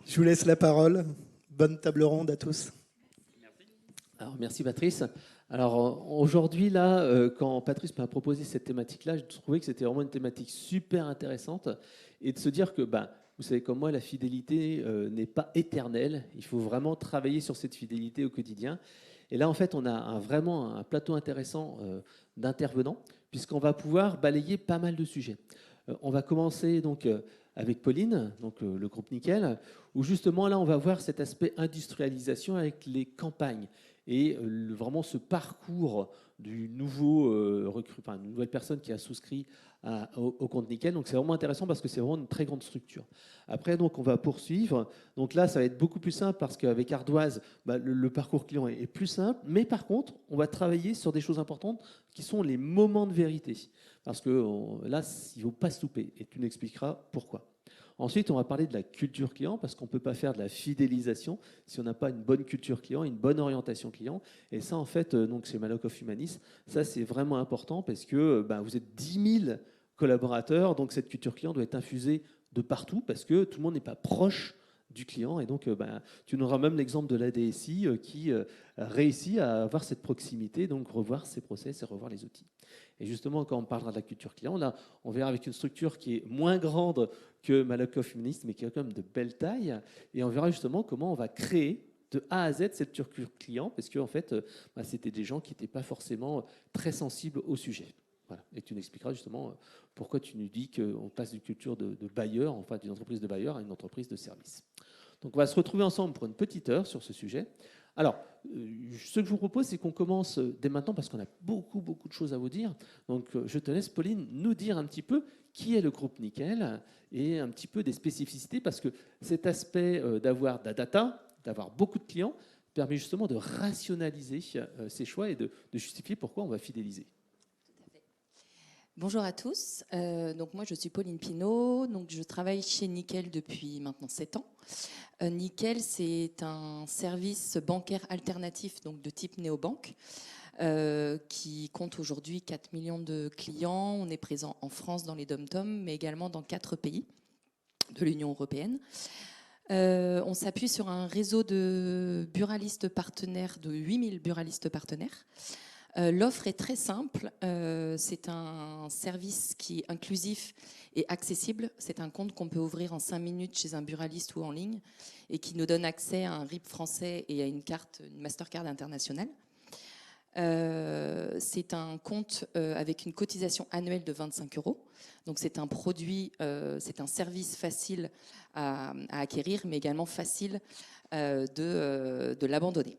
Je vous laisse la parole. Bonne table ronde à tous. Alors, merci Patrice. Alors aujourd'hui, là, quand Patrice m'a proposé cette thématique-là, je trouvais que c'était vraiment une thématique super intéressante et de se dire que, ben, vous savez comme moi, la fidélité n'est pas éternelle. Il faut vraiment travailler sur cette fidélité au quotidien. Et là, en fait, on a vraiment un plateau intéressant d'intervenants puisqu'on va pouvoir balayer pas mal de sujets. On va commencer donc avec Pauline, donc le groupe Nickel, où justement là, on va voir cet aspect industrialisation avec les campagnes et vraiment ce parcours du nouveau enfin, une nouvelle personne qui a souscrit au compte Nickel. Donc c'est vraiment intéressant parce que c'est vraiment une très grande structure. Après, donc on va poursuivre. Donc là, ça va être beaucoup plus simple parce qu'avec Ardoise, bah, le parcours client est plus simple. Mais par contre, on va travailler sur des choses importantes qui sont les moments de vérité. Parce que là, il ne faut pas se louper. Et tu nous expliqueras pourquoi. Ensuite, on va parler de la culture client parce qu'on ne peut pas faire de la fidélisation si on n'a pas une bonne culture client, une bonne orientation client. Et ça, en fait, donc chez Malakoff Humanis, ça c'est vraiment important parce que ben, vous êtes 10 000 collaborateurs, donc cette culture client doit être infusée de partout parce que tout le monde n'est pas proche du client. Et donc, ben, tu nous auras même l'exemple de la DSI qui réussit à avoir cette proximité, donc revoir ses process et revoir les outils. Et justement, quand on parlera de la culture client, là, on verra avec une structure qui est moins grande que Malakoff Humanist, mais qui a quand même de belles tailles. Et on verra justement comment on va créer de A à Z cette culture client, parce qu'en fait, bah, c'était des gens qui n'étaient pas forcément très sensibles au sujet. Voilà. Et tu nous expliqueras justement pourquoi tu nous dis qu'on passe d'une culture de bailleur, enfin d'une entreprise de bailleur à une entreprise de service. Donc on va se retrouver ensemble pour une petite heure sur ce sujet. Alors, ce que je vous propose, c'est qu'on commence dès maintenant parce qu'on a beaucoup, beaucoup de choses à vous dire. Donc, je te laisse, Pauline, nous dire un petit peu qui est le groupe Nickel et un petit peu des spécificités parce que cet aspect d'avoir de la data, d'avoir beaucoup de clients, permet justement de rationaliser ses choix et de justifier pourquoi on va fidéliser. Bonjour à tous. Donc moi, je suis Pauline Pinault. Donc je travaille chez Nickel depuis maintenant 7 ans. Nickel, c'est un service bancaire alternatif donc de type néobanque qui compte aujourd'hui 4 millions de clients. On est présent en France, dans les DOM-TOM, mais également dans 4 pays de l'Union européenne. On s'appuie sur un réseau de buralistes partenaires, de 8000 buralistes partenaires. L'offre est très simple. C'est un service qui est inclusif et accessible. C'est un compte qu'on peut ouvrir en 5 minutes chez un buraliste ou en ligne et qui nous donne accès à un RIB français et à une carte, une Mastercard internationale. C'est un compte avec une cotisation annuelle de 25 €. Donc c'est un produit, c'est un service facile à acquérir, mais également facile de l'abandonner.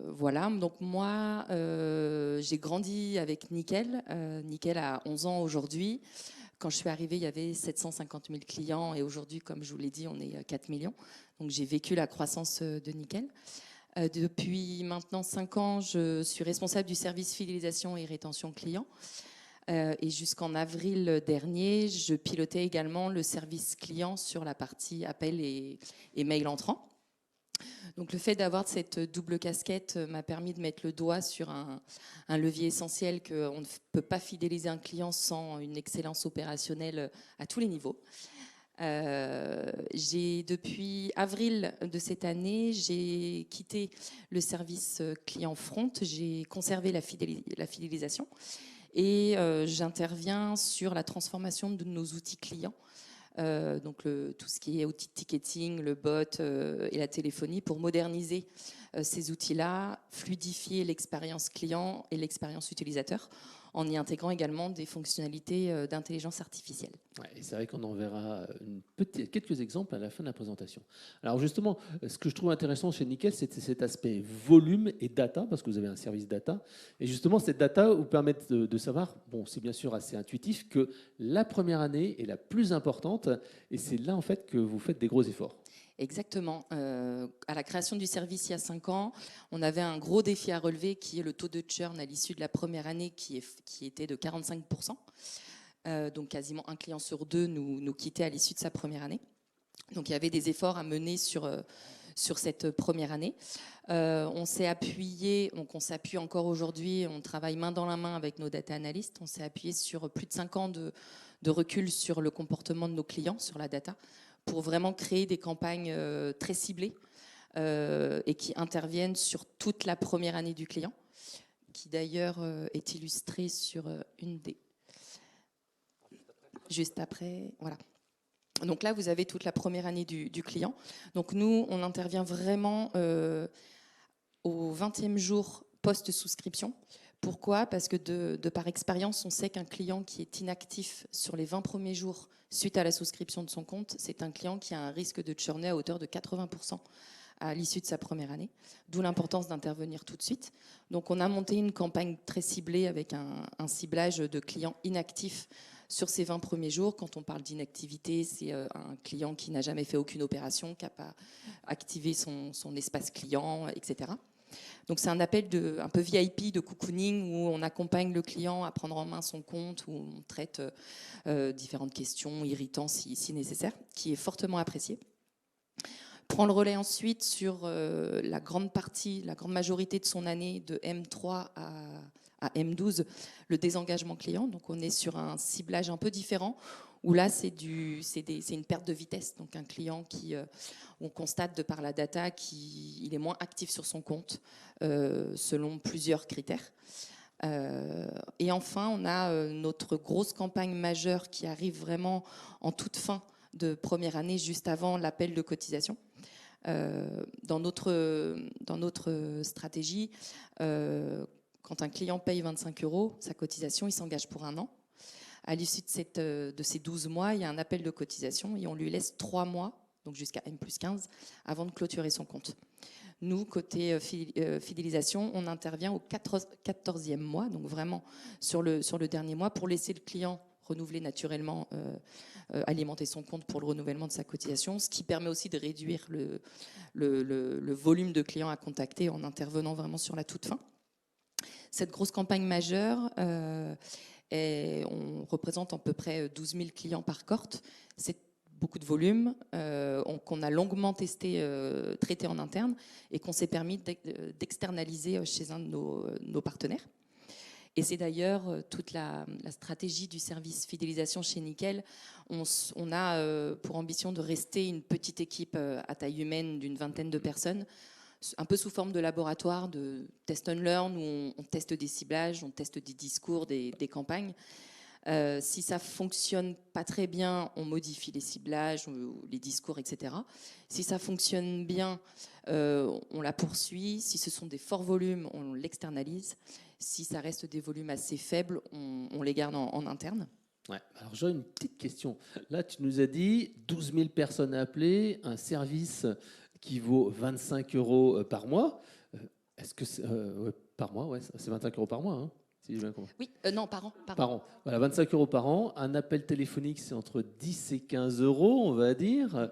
Voilà, donc moi, j'ai grandi avec Nickel. Nickel a 11 ans aujourd'hui. Quand je suis arrivée, il y avait 750 000 clients et aujourd'hui, comme je vous l'ai dit, on est 4 millions. Donc j'ai vécu la croissance de Nickel. Depuis maintenant 5 ans, je suis responsable du service fidélisation et rétention client. Et jusqu'en avril dernier, je pilotais également le service client sur la partie appel et mail entrant. Donc le fait d'avoir cette double casquette m'a permis de mettre le doigt sur un levier essentiel qu'on ne peut pas fidéliser un client sans une excellence opérationnelle à tous les niveaux. Depuis avril de cette année, j'ai quitté le service client front, j'ai conservé la fidélisation et j'interviens sur la transformation de nos outils clients. Donc tout ce qui est outils de ticketing, le bot et la téléphonie pour moderniser ces outils-là, fluidifier l'expérience client et l'expérience utilisateur en y intégrant également des fonctionnalités d'intelligence artificielle. Ouais, et c'est vrai qu'on en verra quelques exemples à la fin de la présentation. Alors justement, ce que je trouve intéressant chez Nickel, c'est cet aspect volume et data, parce que vous avez un service data. Et justement, cette data vous permet de savoir, bon, c'est bien sûr assez intuitif, que la première année est la plus importante, et c'est là en fait que vous faites des gros efforts. Exactement. À la création du service il y a 5 ans, on avait un gros défi à relever qui est le taux de churn à l'issue de la première année qui était de 45%. Donc quasiment un client sur 2 nous quittait à l'issue de sa première année. Donc il y avait des efforts à mener sur cette première année. On s'est appuyé, donc on s'appuie encore aujourd'hui, on travaille main dans la main avec nos data analystes, on s'est appuyé sur plus de 5 ans de recul sur le comportement de nos clients, sur la data, pour vraiment créer des campagnes très ciblées et qui interviennent sur toute la première année du client, qui d'ailleurs est illustrée sur une des... Juste après, voilà. Donc là, vous avez toute la première année du client. Donc nous, on intervient vraiment au 20e jour post-souscription. Pourquoi ? Parce que de par expérience, on sait qu'un client qui est inactif sur les 20 premiers jours suite à la souscription de son compte, c'est un client qui a un risque de churner à hauteur de 80% à l'issue de sa première année, d'où l'importance d'intervenir tout de suite. Donc on a monté une campagne très ciblée avec un ciblage de clients inactifs sur ces 20 premiers jours. Quand on parle d'inactivité, c'est un client qui n'a jamais fait aucune opération, qui n'a pas activé son espace client, etc. Donc c'est un appel un peu VIP de cocooning où on accompagne le client à prendre en main son compte, où on traite différentes questions irritantes si nécessaire, qui est fortement apprécié. Prend le relais ensuite sur la grande majorité de son année de M3 à M12, le désengagement client. Donc on est sur un ciblage un peu différent, où là c'est une perte de vitesse. Donc un client on constate de par la data qu'il est moins actif sur son compte selon plusieurs critères. Et enfin, on a notre grosse campagne majeure qui arrive vraiment en toute fin de première année, juste avant l'appel de cotisation. Dans notre stratégie, quand un client paye 25 €, sa cotisation, il s'engage pour 1 an. À l'issue de ces 12 mois, il y a un appel de cotisation et on lui laisse 3 mois, donc jusqu'à M+15, avant de clôturer son compte. Nous, côté fidélisation, on intervient au 14e mois, donc vraiment sur le dernier mois, pour laisser le client renouveler naturellement, alimenter son compte pour le renouvellement de sa cotisation, ce qui permet aussi de réduire le volume de clients à contacter en intervenant vraiment sur la toute fin. Cette grosse campagne majeure, on représente à peu près 12 000 clients par cohorte. C'est beaucoup de volume, qu'on a longuement testé, traité en interne et qu'on s'est permis d'externaliser chez un de nos partenaires. Et c'est d'ailleurs toute la stratégie du service fidélisation chez Nickel. On a pour ambition de rester une petite équipe à taille humaine d'une 20aine de personnes, un peu sous forme de laboratoire, de test and learn, où on teste des ciblages, on teste des discours, des campagnes. Si ça fonctionne pas très bien, on modifie les ciblages, les discours, etc. Si ça fonctionne bien, on la poursuit. Si ce sont des forts volumes, on l'externalise. Si ça reste des volumes assez faibles, on les garde en interne. Ouais. Alors j'aurais une petite question. Là, tu nous as dit 12 000 personnes appelées, un service qui vaut 25 € par mois. Est-ce que c'est par mois, ouais, c'est 25 € par mois, hein, si j'ai bien compris. Oui, non, par an. Par an. Voilà, 25 € par an. Un appel téléphonique, c'est entre 10 et 15 €, on va dire.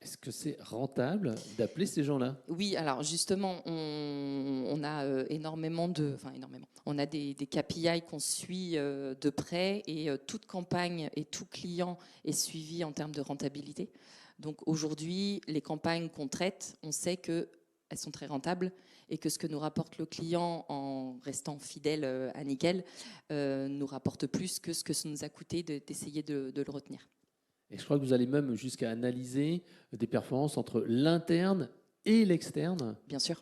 Est-ce que c'est rentable d'appeler ces gens-là ? Oui, alors justement, on a énormément. On a des KPI qu'on suit de près et toute campagne et tout client est suivi en termes de rentabilité. Donc aujourd'hui, les campagnes qu'on traite, on sait qu'elles sont très rentables et que ce que nous rapporte le client en restant fidèle à Nickel nous rapporte plus que ce que ça nous a coûté d'essayer de le retenir. Et je crois que vous allez même jusqu'à analyser des performances entre l'interne et l'externe. Bien sûr.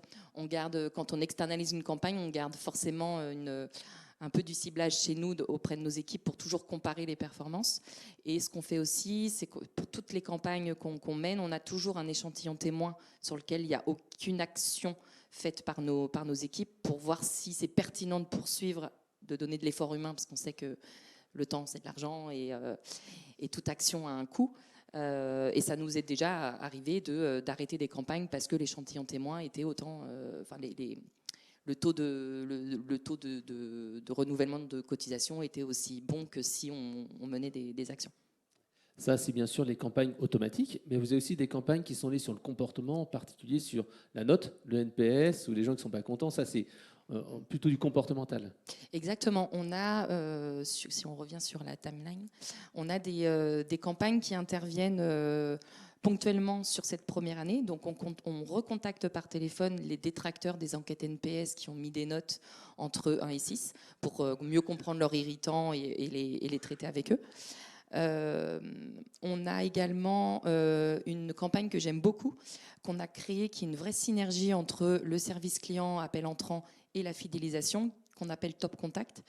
Quand on externalise une campagne, on garde forcément un peu du ciblage chez nous auprès de nos équipes pour toujours comparer les performances. Et ce qu'on fait aussi, c'est que pour toutes les campagnes qu'on mène, on a toujours un échantillon témoin sur lequel il n'y a aucune action faite par nos équipes pour voir si c'est pertinent de poursuivre, de donner de l'effort humain, parce qu'on sait que le temps, c'est de l'argent et toute action a un coût. Et ça nous est déjà arrivé d'arrêter des campagnes parce que l'échantillon témoin était autant... le taux de renouvellement de cotisation était aussi bon que si on menait des actions. Ça, c'est bien sûr les campagnes automatiques, mais vous avez aussi des campagnes qui sont liées sur le comportement, en particulier sur la note, le NPS, ou les gens qui ne sont pas contents. Ça, c'est plutôt du comportemental. Exactement. On a, si on revient sur la timeline, on a des campagnes qui interviennent ponctuellement sur cette première année. Donc, on recontacte par téléphone les détracteurs des enquêtes NPS qui ont mis des notes entre 1 et 6 pour mieux comprendre leurs irritants et les traiter avec eux. On a également une campagne que j'aime beaucoup, qu'on a créée, qui est une vraie synergie entre le service client, appel entrant et la fidélisation, qu'on appelle Top Contact.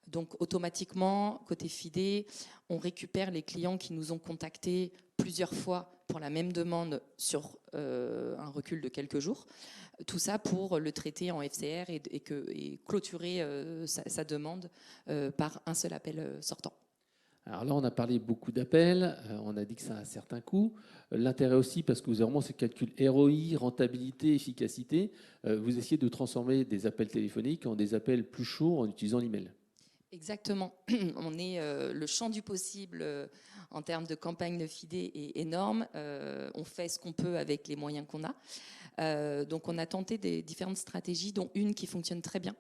Donc automatiquement, côté FIDé, on récupère les clients qui nous ont contactés plusieurs fois pour la même demande sur un recul de quelques jours. Tout ça pour le traiter en FCR et clôturer sa demande par un seul appel sortant. Alors là, on a parlé beaucoup d'appels, on a dit que ça a un certain coût. L'intérêt aussi, parce que vous avez vraiment ce calcul ROI, rentabilité, efficacité, vous essayez de transformer des appels téléphoniques en des appels plus chauds en utilisant l'email. Exactement. On est le champ du possible en termes de campagne de FIDé est énorme. On fait ce qu'on peut avec les moyens qu'on a. Donc on a tenté des différentes stratégies, dont une qui fonctionne très bien,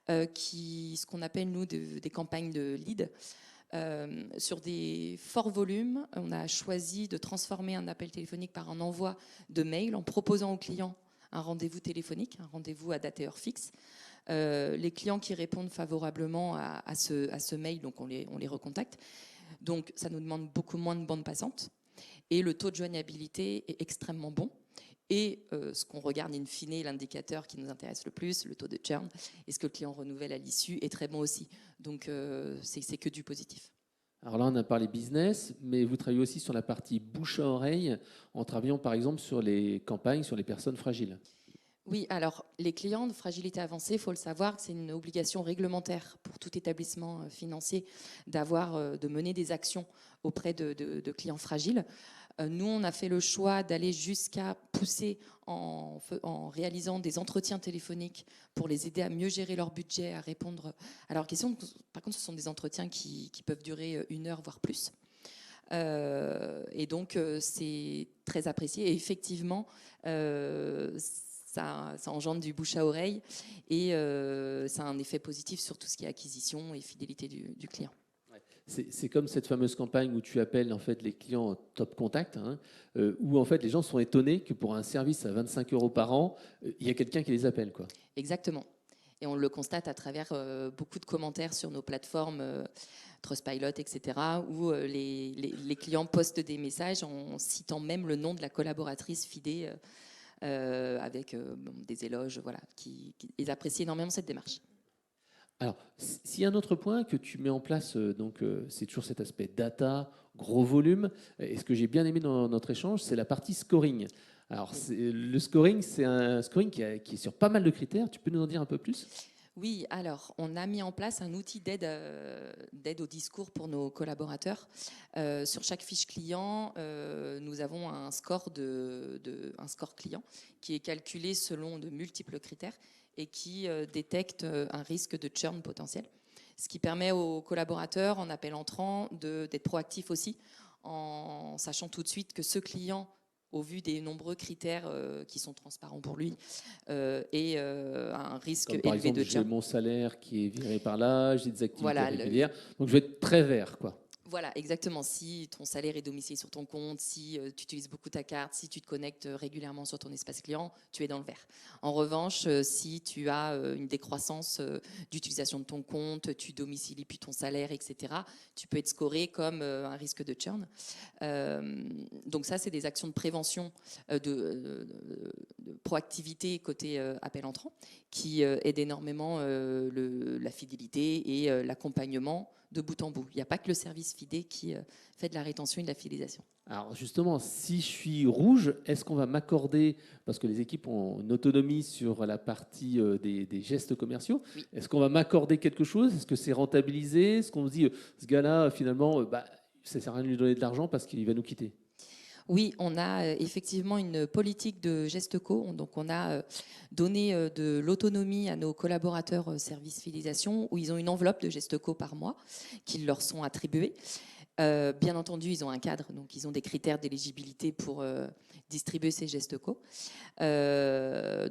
ce qu'on appelle nous des campagnes de lead. Sur des forts volumes, on a choisi de transformer un appel téléphonique par un envoi de mail en proposant aux clients un rendez-vous téléphonique, un rendez-vous à date et heure fixe. Les clients qui répondent favorablement à ce mail, donc on les recontacte. Donc ça nous demande beaucoup moins de bande passante. Et le taux de joignabilité est extrêmement bon. Et ce qu'on regarde in fine, l'indicateur qui nous intéresse le plus, le taux de churn, est-ce que le client renouvelle à l'issue, est très bon aussi. Donc c'est que du positif. Alors là, on a parlé business, mais vous travaillez aussi sur la partie bouche à oreille, en travaillant par exemple sur les campagnes, sur les personnes fragiles. Oui, alors les clients de fragilité avancée, il faut le savoir, c'est une obligation réglementaire pour tout établissement financier de mener des actions auprès de clients fragiles. Nous, on a fait le choix d'aller jusqu'à pousser en réalisant des entretiens téléphoniques pour les aider à mieux gérer leur budget, à répondre à leurs questions. Par contre, ce sont des entretiens qui peuvent durer 1 heure, voire plus. Et donc, c'est très apprécié. Et effectivement, ça engendre du bouche à oreille et ça a un effet positif sur tout ce qui est acquisition et fidélité du client. C'est comme cette fameuse campagne où tu appelles en fait les clients top contact, où en fait les gens sont étonnés que pour un service à 25 € par an, il y a quelqu'un qui les appelle, quoi. Exactement. Et on le constate à travers beaucoup de commentaires sur nos plateformes Trustpilot, etc., où les clients postent des messages en citant même le nom de la collaboratrice FIDé avec des éloges, voilà, ils apprécient énormément cette démarche. Alors, s'il y a un autre point que tu mets en place, c'est toujours cet aspect data, gros volume. Et ce que j'ai bien aimé dans notre échange, c'est la partie scoring. Alors, le scoring, c'est un scoring qui est sur pas mal de critères. Tu peux nous en dire un peu plus ? Oui, alors on a mis en place un outil d'aide au discours pour nos collaborateurs. Sur chaque fiche client, nous avons un score client qui est calculé selon de multiples critères et qui détecte un risque de churn potentiel. Ce qui permet aux collaborateurs, en appel entrant, d'être proactifs aussi, en sachant tout de suite que ce client, au vu des nombreux critères qui sont transparents pour lui, et un risque comme par élevé exemple, de churn. j'ai mon salaire qui est viré par là, j'ai des activités Voilà, régulières, donc je vais être très vert, quoi. Voilà, exactement. Si ton salaire est domicilié sur ton compte, si tu utilises beaucoup ta carte, si tu te connectes régulièrement sur ton espace client, tu es dans le vert. En revanche, si tu as une décroissance d'utilisation de ton compte, tu domicilies plus ton salaire, etc., tu peux être scoré comme un risque de churn. Donc ça, c'est des actions de prévention, de proactivité côté appel entrant, qui aident énormément la fidélité et l'accompagnement de bout en bout. Il n'y a pas que le service FIDé qui fait de la rétention et de la fidélisation. Alors justement, si je suis rouge, est-ce qu'on va m'accorder, parce que les équipes ont une autonomie sur la partie des gestes commerciaux, Oui. Est-ce qu'on va m'accorder quelque chose? Est-ce que c'est rentabilisé? Est-ce qu'on se dit, ce gars-là, finalement, ça ne sert à rien de lui donner de l'argent parce qu'il va nous quitter? Oui, on a effectivement une politique de GestCo. Donc, on a donné de l'autonomie à nos collaborateurs service fidélisation où ils ont une enveloppe de GestCo par mois qui leur sont attribuées. Bien entendu, ils ont un cadre, donc ils ont des critères d'éligibilité pour distribuer ces GestCo.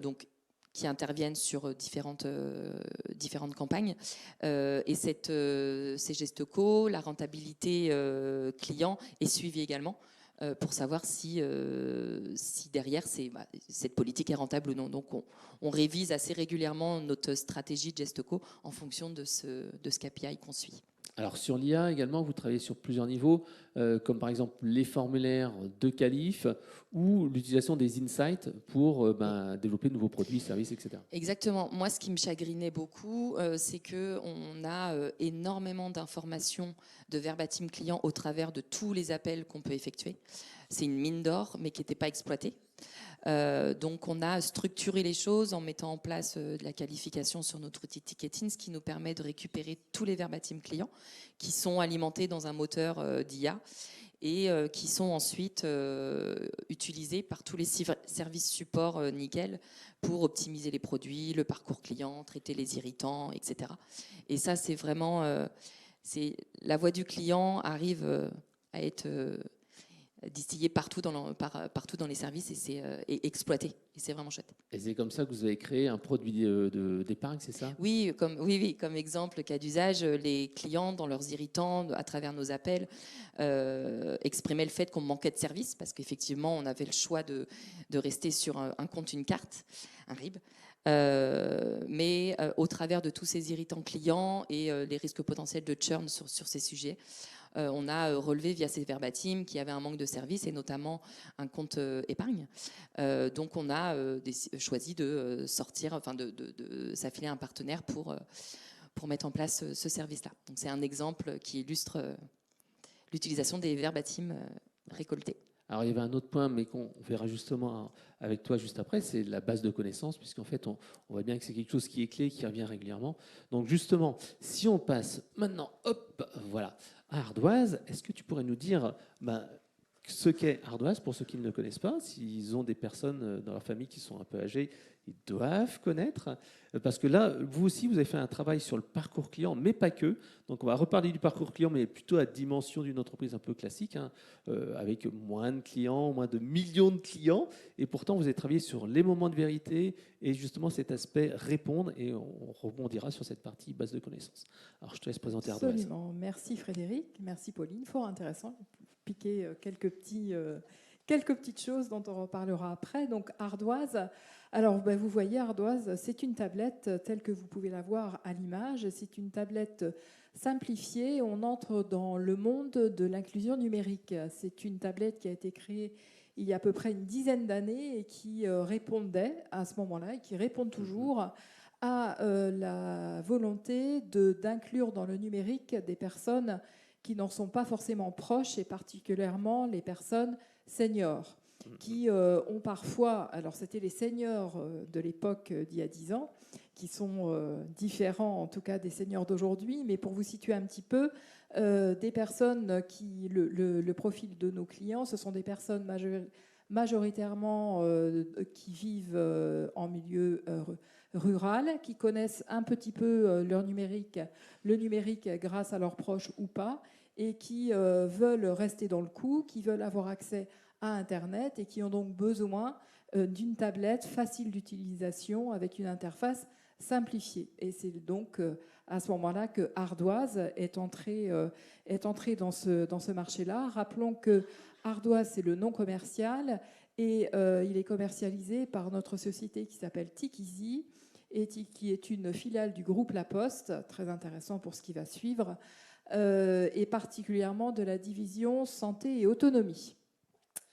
Donc, qui interviennent sur différentes campagnes. Et ces GestCo, la rentabilité client est suivie également pour savoir si derrière cette politique est rentable ou non. Donc on révise assez régulièrement notre stratégie de GestCo en fonction de ce KPI qu'on suit. Alors sur l'IA également, vous travaillez sur plusieurs niveaux, comme par exemple les formulaires de qualif ou l'utilisation des insights pour développer de nouveaux produits, services, etc. Exactement. Moi, ce qui me chagrinait beaucoup, c'est qu'on a énormément d'informations de verbatim client au travers de tous les appels qu'on peut effectuer. C'est une mine d'or, mais qui n'était pas exploitée. Donc, on a structuré les choses en mettant en place de la qualification sur notre outil de ticketing, ce qui nous permet de récupérer tous les verbatim clients qui sont alimentés dans un moteur d'IA et qui sont ensuite utilisés par tous les services support Nickel pour optimiser les produits, le parcours client, traiter les irritants, etc. Et ça, c'est vraiment... la voix du client arrive à être distillée partout partout dans les services et exploitée. Et c'est vraiment chouette. Et c'est comme ça que vous avez créé un produit d'épargne, c'est ça? Oui, comme exemple, cas d'usage, les clients, dans leurs irritants, à travers nos appels, exprimaient le fait qu'on manquait de service, parce qu'effectivement, on avait le choix de rester sur un compte, une carte, un RIB. Mais au travers de tous ces irritants clients et les risques potentiels de churn sur ces sujets, on a relevé via ces verbatim qu'il y avait un manque de service et notamment un compte épargne. Donc on a choisi de sortir, enfin de s'affilier à un partenaire pour mettre en place ce service-là. Donc c'est un exemple qui illustre l'utilisation des verbatim récoltés. Alors il y avait un autre point, mais qu'on verra justement avec toi juste après, c'est la base de connaissances, puisqu'en fait on voit bien que c'est quelque chose qui est clé, qui revient régulièrement. Donc justement, si on passe maintenant, hop, voilà, à Ardoise, est-ce que tu pourrais nous dire ce qu'est Ardoise pour ceux qui ne le connaissent pas? S'ils ont des personnes dans leur famille qui sont un peu âgées, ils doivent connaître. Parce que là, vous aussi, vous avez fait un travail sur le parcours client, mais pas que. Donc on va reparler du parcours client, mais plutôt à la dimension d'une entreprise un peu classique, avec moins de clients, moins de millions de clients. Et pourtant, vous avez travaillé sur les moments de vérité et justement cet aspect répondre. Et on rebondira sur cette partie base de connaissances. Alors je te laisse présenter Ardoise. Absolument. Merci Frédéric, merci Pauline. Fort intéressant. Piquer quelques petites choses dont on reparlera après. Donc Ardoise, alors vous voyez Ardoise, c'est une tablette telle que vous pouvez la voir à l'image. C'est une tablette simplifiée. On entre dans le monde de l'inclusion numérique. C'est une tablette qui a été créée il y a à peu près une dizaine d'années et qui répondait à ce moment-là et qui répond toujours à la volonté d'inclure dans le numérique des personnes qui n'en sont pas forcément proches, et particulièrement les personnes seniors, qui ont parfois, alors c'était les seniors de l'époque d'il y a 10 ans, qui sont différents en tout cas des seniors d'aujourd'hui, mais pour vous situer un petit peu, des personnes qui, le profil de nos clients, ce sont des personnes majoritairement qui vivent en milieu rural, qui connaissent un petit peu le numérique grâce à leurs proches ou pas, et qui veulent rester dans le coup, qui veulent avoir accès à Internet et qui ont donc besoin d'une tablette facile d'utilisation avec une interface simplifiée. Et c'est donc à ce moment-là que Ardoise est entré dans ce marché-là. Rappelons que Ardoise, c'est le nom commercial et il est commercialisé par notre société qui s'appelle Tikizi, et qui est une filiale du groupe La Poste, très intéressant pour ce qui va suivre, et particulièrement de la division santé et autonomie.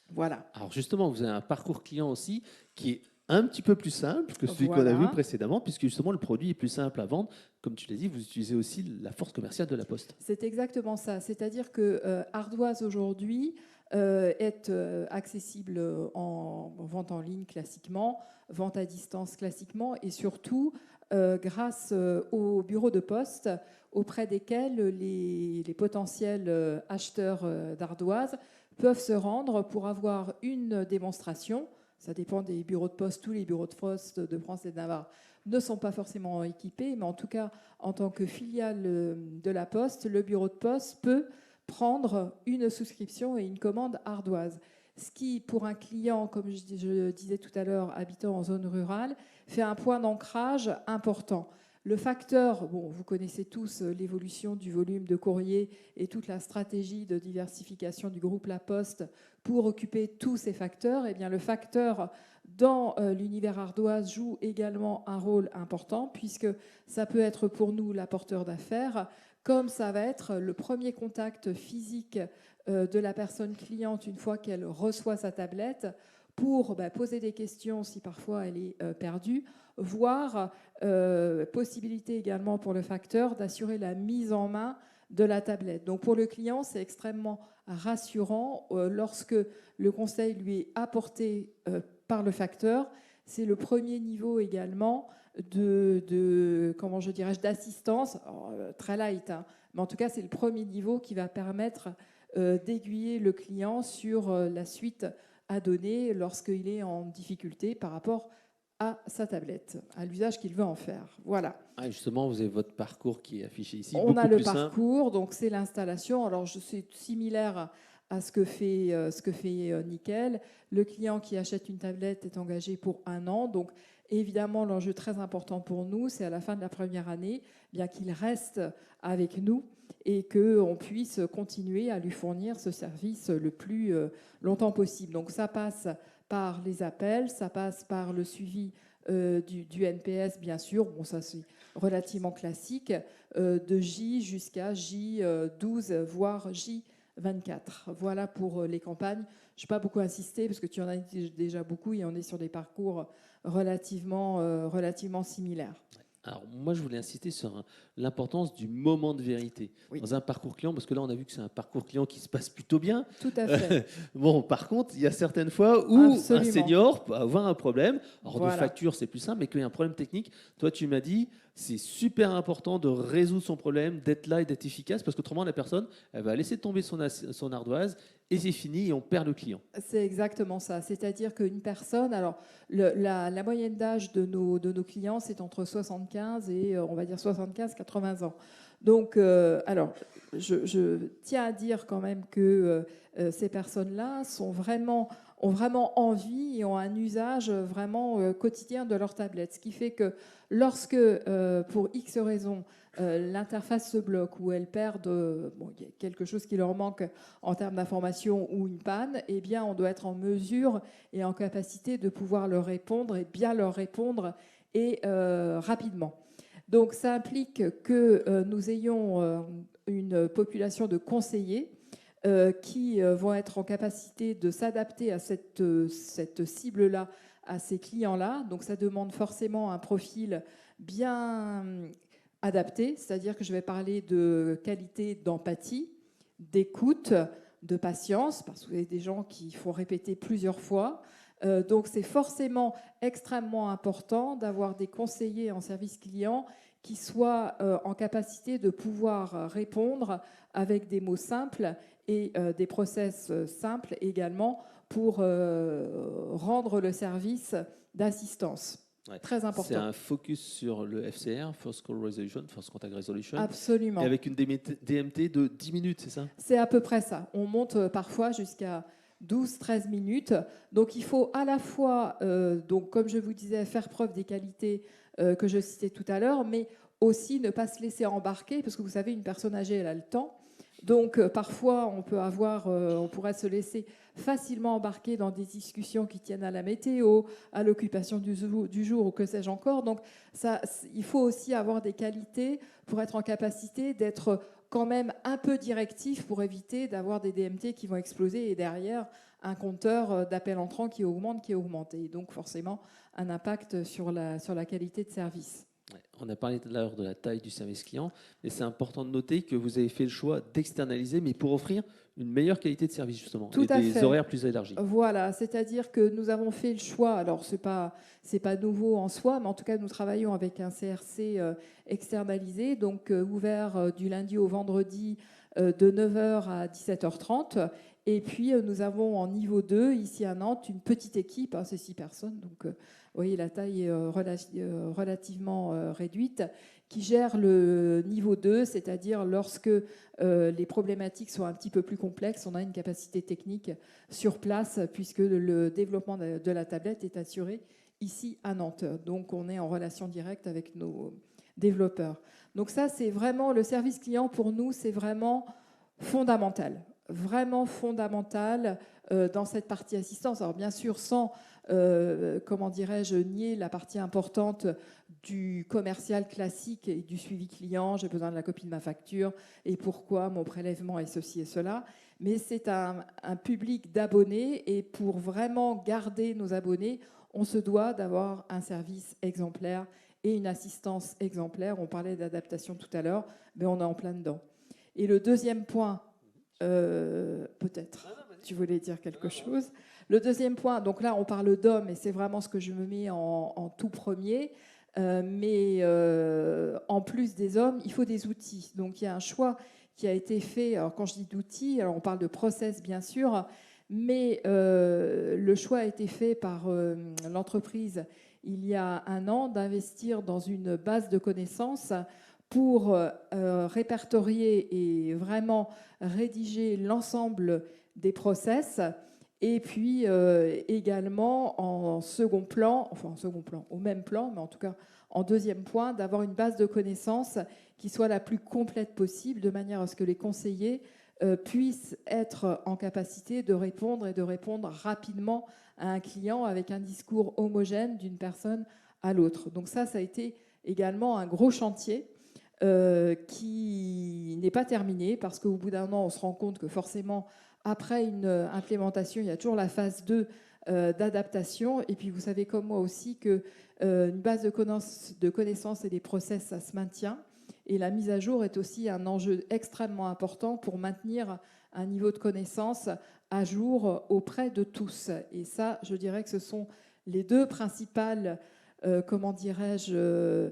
Voilà. Alors justement, vous avez un parcours client aussi qui est un petit peu plus simple que celui qu'on a vu précédemment, puisque justement le produit est plus simple à vendre. Comme tu l'as dit, vous utilisez aussi la force commerciale de La Poste. C'est exactement ça. C'est-à-dire que Ardoise aujourd'hui est accessible en vente en ligne classiquement, vente à distance classiquement, et surtout grâce aux bureaux de poste auprès desquels les potentiels acheteurs d'Ardoise peuvent se rendre pour avoir une démonstration. Ça dépend des bureaux de poste. Tous les bureaux de poste de France et de Navarre ne sont pas forcément équipés, mais en tout cas, en tant que filiale de La Poste, le bureau de poste peut prendre une souscription et une commande Ardoise. Ce qui, pour un client, comme je disais tout à l'heure, habitant en zone rurale, fait un point d'ancrage important. Le facteur, bon, vous connaissez tous l'évolution du volume de courrier et toute la stratégie de diversification du groupe La Poste pour occuper tous ces facteurs. Eh bien, le facteur dans l'univers Ardoise joue également un rôle important, puisque ça peut être pour nous l'apporteur d'affaires, comme ça va être le premier contact physique de la personne cliente une fois qu'elle reçoit sa tablette, pour poser des questions si parfois elle est perdue, voire possibilité également pour le facteur d'assurer la mise en main de la tablette. Donc pour le client, c'est extrêmement rassurant lorsque le conseil lui est apporté par le facteur. C'est le premier niveau également comment je dirais, d'assistance, très light, hein, mais en tout cas c'est le premier niveau qui va permettre d'aiguiller le client sur la suite à donner lorsqu'il est en difficulté par rapport à sa tablette, à l'usage qu'il veut en faire. Voilà. Ah, justement, vous avez votre parcours qui est affiché ici. On a le plus simple. parcours, donc c'est l'installation. Alors, c'est similaire à ce que fait Nickel. Le client qui achète une tablette est engagé pour 1 an. Donc, évidemment, l'enjeu très important pour nous, c'est à la fin de la première année, bien qu'il reste avec nous et qu'on puisse continuer à lui fournir ce service le plus longtemps possible. Donc, ça passe par les appels, ça passe par le suivi du NPS, bien sûr. Bon, ça, c'est relativement classique, de J jusqu'à J12, voire J24. Voilà pour les campagnes. Je n'ai pas beaucoup insisté parce que tu en as déjà beaucoup et on est sur des parcours relativement similaires. Alors, moi, je voulais insister sur l'importance du moment de vérité dans un parcours client, parce que là, on a vu que c'est un parcours client qui se passe plutôt bien. Tout à fait. Bon, par contre, il y a certaines fois où Absolument. un senior peut avoir un problème. Alors, Voilà. de facture, c'est plus simple, mais qu'il y a un problème technique. Toi, tu m'as dit, c'est super important de résoudre son problème, d'être là et d'être efficace, parce qu'autrement, la personne, elle va laisser tomber son ardoise et c'est fini et on perd le client. C'est exactement ça. C'est-à-dire qu'une personne, alors la moyenne d'âge de nos clients, c'est entre 75 et on va dire 75-80 ans. Donc, alors, je tiens à dire quand même que ces personnes-là ont vraiment envie et ont un usage vraiment quotidien de leur tablette. Ce qui fait que lorsque, pour X raisons, l'interface se bloque ou elles perdent, il y a quelque chose qui leur manque en termes d'information ou une panne, eh bien, on doit être en mesure et en capacité de pouvoir leur répondre et bien leur répondre et rapidement. Donc, ça implique que nous ayons une population de conseillers qui vont être en capacité de s'adapter à cette cible-là, à ces clients-là. Donc, ça demande forcément un profil bien adapté, c'est-à-dire que je vais parler de qualité d'empathie, d'écoute, de patience, parce que vous avez des gens qui font répéter plusieurs fois. Donc, c'est forcément extrêmement important d'avoir des conseillers en service client qui soient en capacité de pouvoir répondre avec des mots simples et des process simples également pour rendre le service d'assistance. Ouais. Très important. C'est un focus sur le FCR, First Call Resolution, First Contact Resolution. Absolument. Et avec une DMT de 10 minutes, c'est ça? C'est à peu près ça. On monte parfois jusqu'à 12-13 minutes. Donc il faut à la fois, donc, comme je vous disais, faire preuve des qualités que je citais tout à l'heure, mais aussi ne pas se laisser embarquer, parce que vous savez, une personne âgée, elle a le temps. Donc parfois, on pourrait se laisser facilement embarquer dans des discussions qui tiennent à la météo, à l'occupation du jour ou que sais-je encore. Donc il faut aussi avoir des qualités pour être en capacité d'être quand même un peu directif pour éviter d'avoir des DMT qui vont exploser et derrière un compteur d'appels entrants qui augmente. Et donc forcément un impact sur la qualité de service. Ouais, on a parlé tout à l'heure de la taille du service client, mais c'est important de noter que vous avez fait le choix d'externaliser, mais pour offrir une meilleure qualité de service justement, Tout et à des fait. horaires plus élargis. Voilà, c'est-à-dire que nous avons fait le choix, alors c'est pas nouveau en soi, mais en tout cas nous travaillons avec un CRC externalisé, donc ouvert du lundi au vendredi de 9h à 17h30. Et puis nous avons en niveau 2, ici à Nantes, une petite équipe, hein, c'est 6 personnes, donc vous voyez la taille est relativement réduite, qui gère le niveau 2, c'est-à-dire lorsque les problématiques sont un petit peu plus complexes, on a une capacité technique sur place, puisque le développement de la tablette est assuré ici à Nantes. Donc on est en relation directe avec nos développeurs. Donc ça, c'est vraiment, le service client pour nous, c'est vraiment fondamental dans cette partie assistance. Alors bien sûr, sans, comment dirais-je, nier la partie importante du commercial classique et du suivi client, j'ai besoin de la copie de ma facture et pourquoi mon prélèvement est ceci et cela. Mais c'est un public d'abonnés et pour vraiment garder nos abonnés, on se doit d'avoir un service exemplaire et une assistance exemplaire. On parlait d'adaptation tout à l'heure, mais on est en plein dedans. Et le deuxième point, peut-être, tu voulais dire quelque chose. Le deuxième point, donc là on parle d'hommes et c'est vraiment ce que je me mets en tout premier. Mais en plus des hommes, il faut des outils. Donc il y a un choix qui a été fait. Alors quand je dis d'outils, alors on parle de process bien sûr, mais le choix a été fait par l'entreprise il y a un an d'investir dans une base de connaissances pour répertorier et vraiment rédiger l'ensemble des process. Et puis également en second plan, enfin en second plan, au même plan, mais en tout cas en deuxième point, d'avoir une base de connaissances qui soit la plus complète possible, de manière à ce que les conseillers puissent être en capacité de répondre et de répondre rapidement à un client avec un discours homogène d'une personne à l'autre. Donc ça a été également un gros chantier qui n'est pas terminé parce qu'au bout d'un an, on se rend compte que forcément, après une implémentation, il y a toujours la phase 2 d'adaptation. Et puis, vous savez comme moi aussi qu'une base de connaissances et des process, ça se maintient. Et la mise à jour est aussi un enjeu extrêmement important pour maintenir un niveau de connaissance à jour auprès de tous. Et ça, je dirais que ce sont les deux principales, comment dirais-je,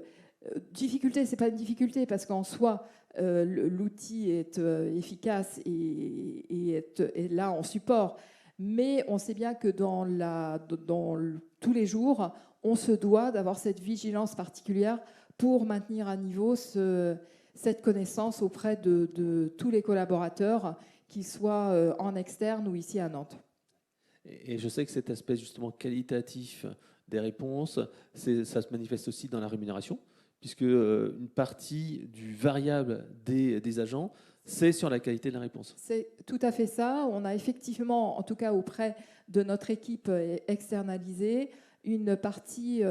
difficultés. Ce n'est pas une difficulté parce qu'en soi, l'outil est efficace et est là en support. Mais on sait bien que dans tous les jours, on se doit d'avoir cette vigilance particulière pour maintenir à niveau cette connaissance auprès de tous les collaborateurs, qu'ils soient en externe ou ici à Nantes. Et je sais que cet aspect justement qualitatif des réponses, ça se manifeste aussi dans la rémunération, puisque une partie du variable des agents, c'est sur la qualité de la réponse. C'est tout à fait ça. On a effectivement, en tout cas auprès de notre équipe externalisée, une partie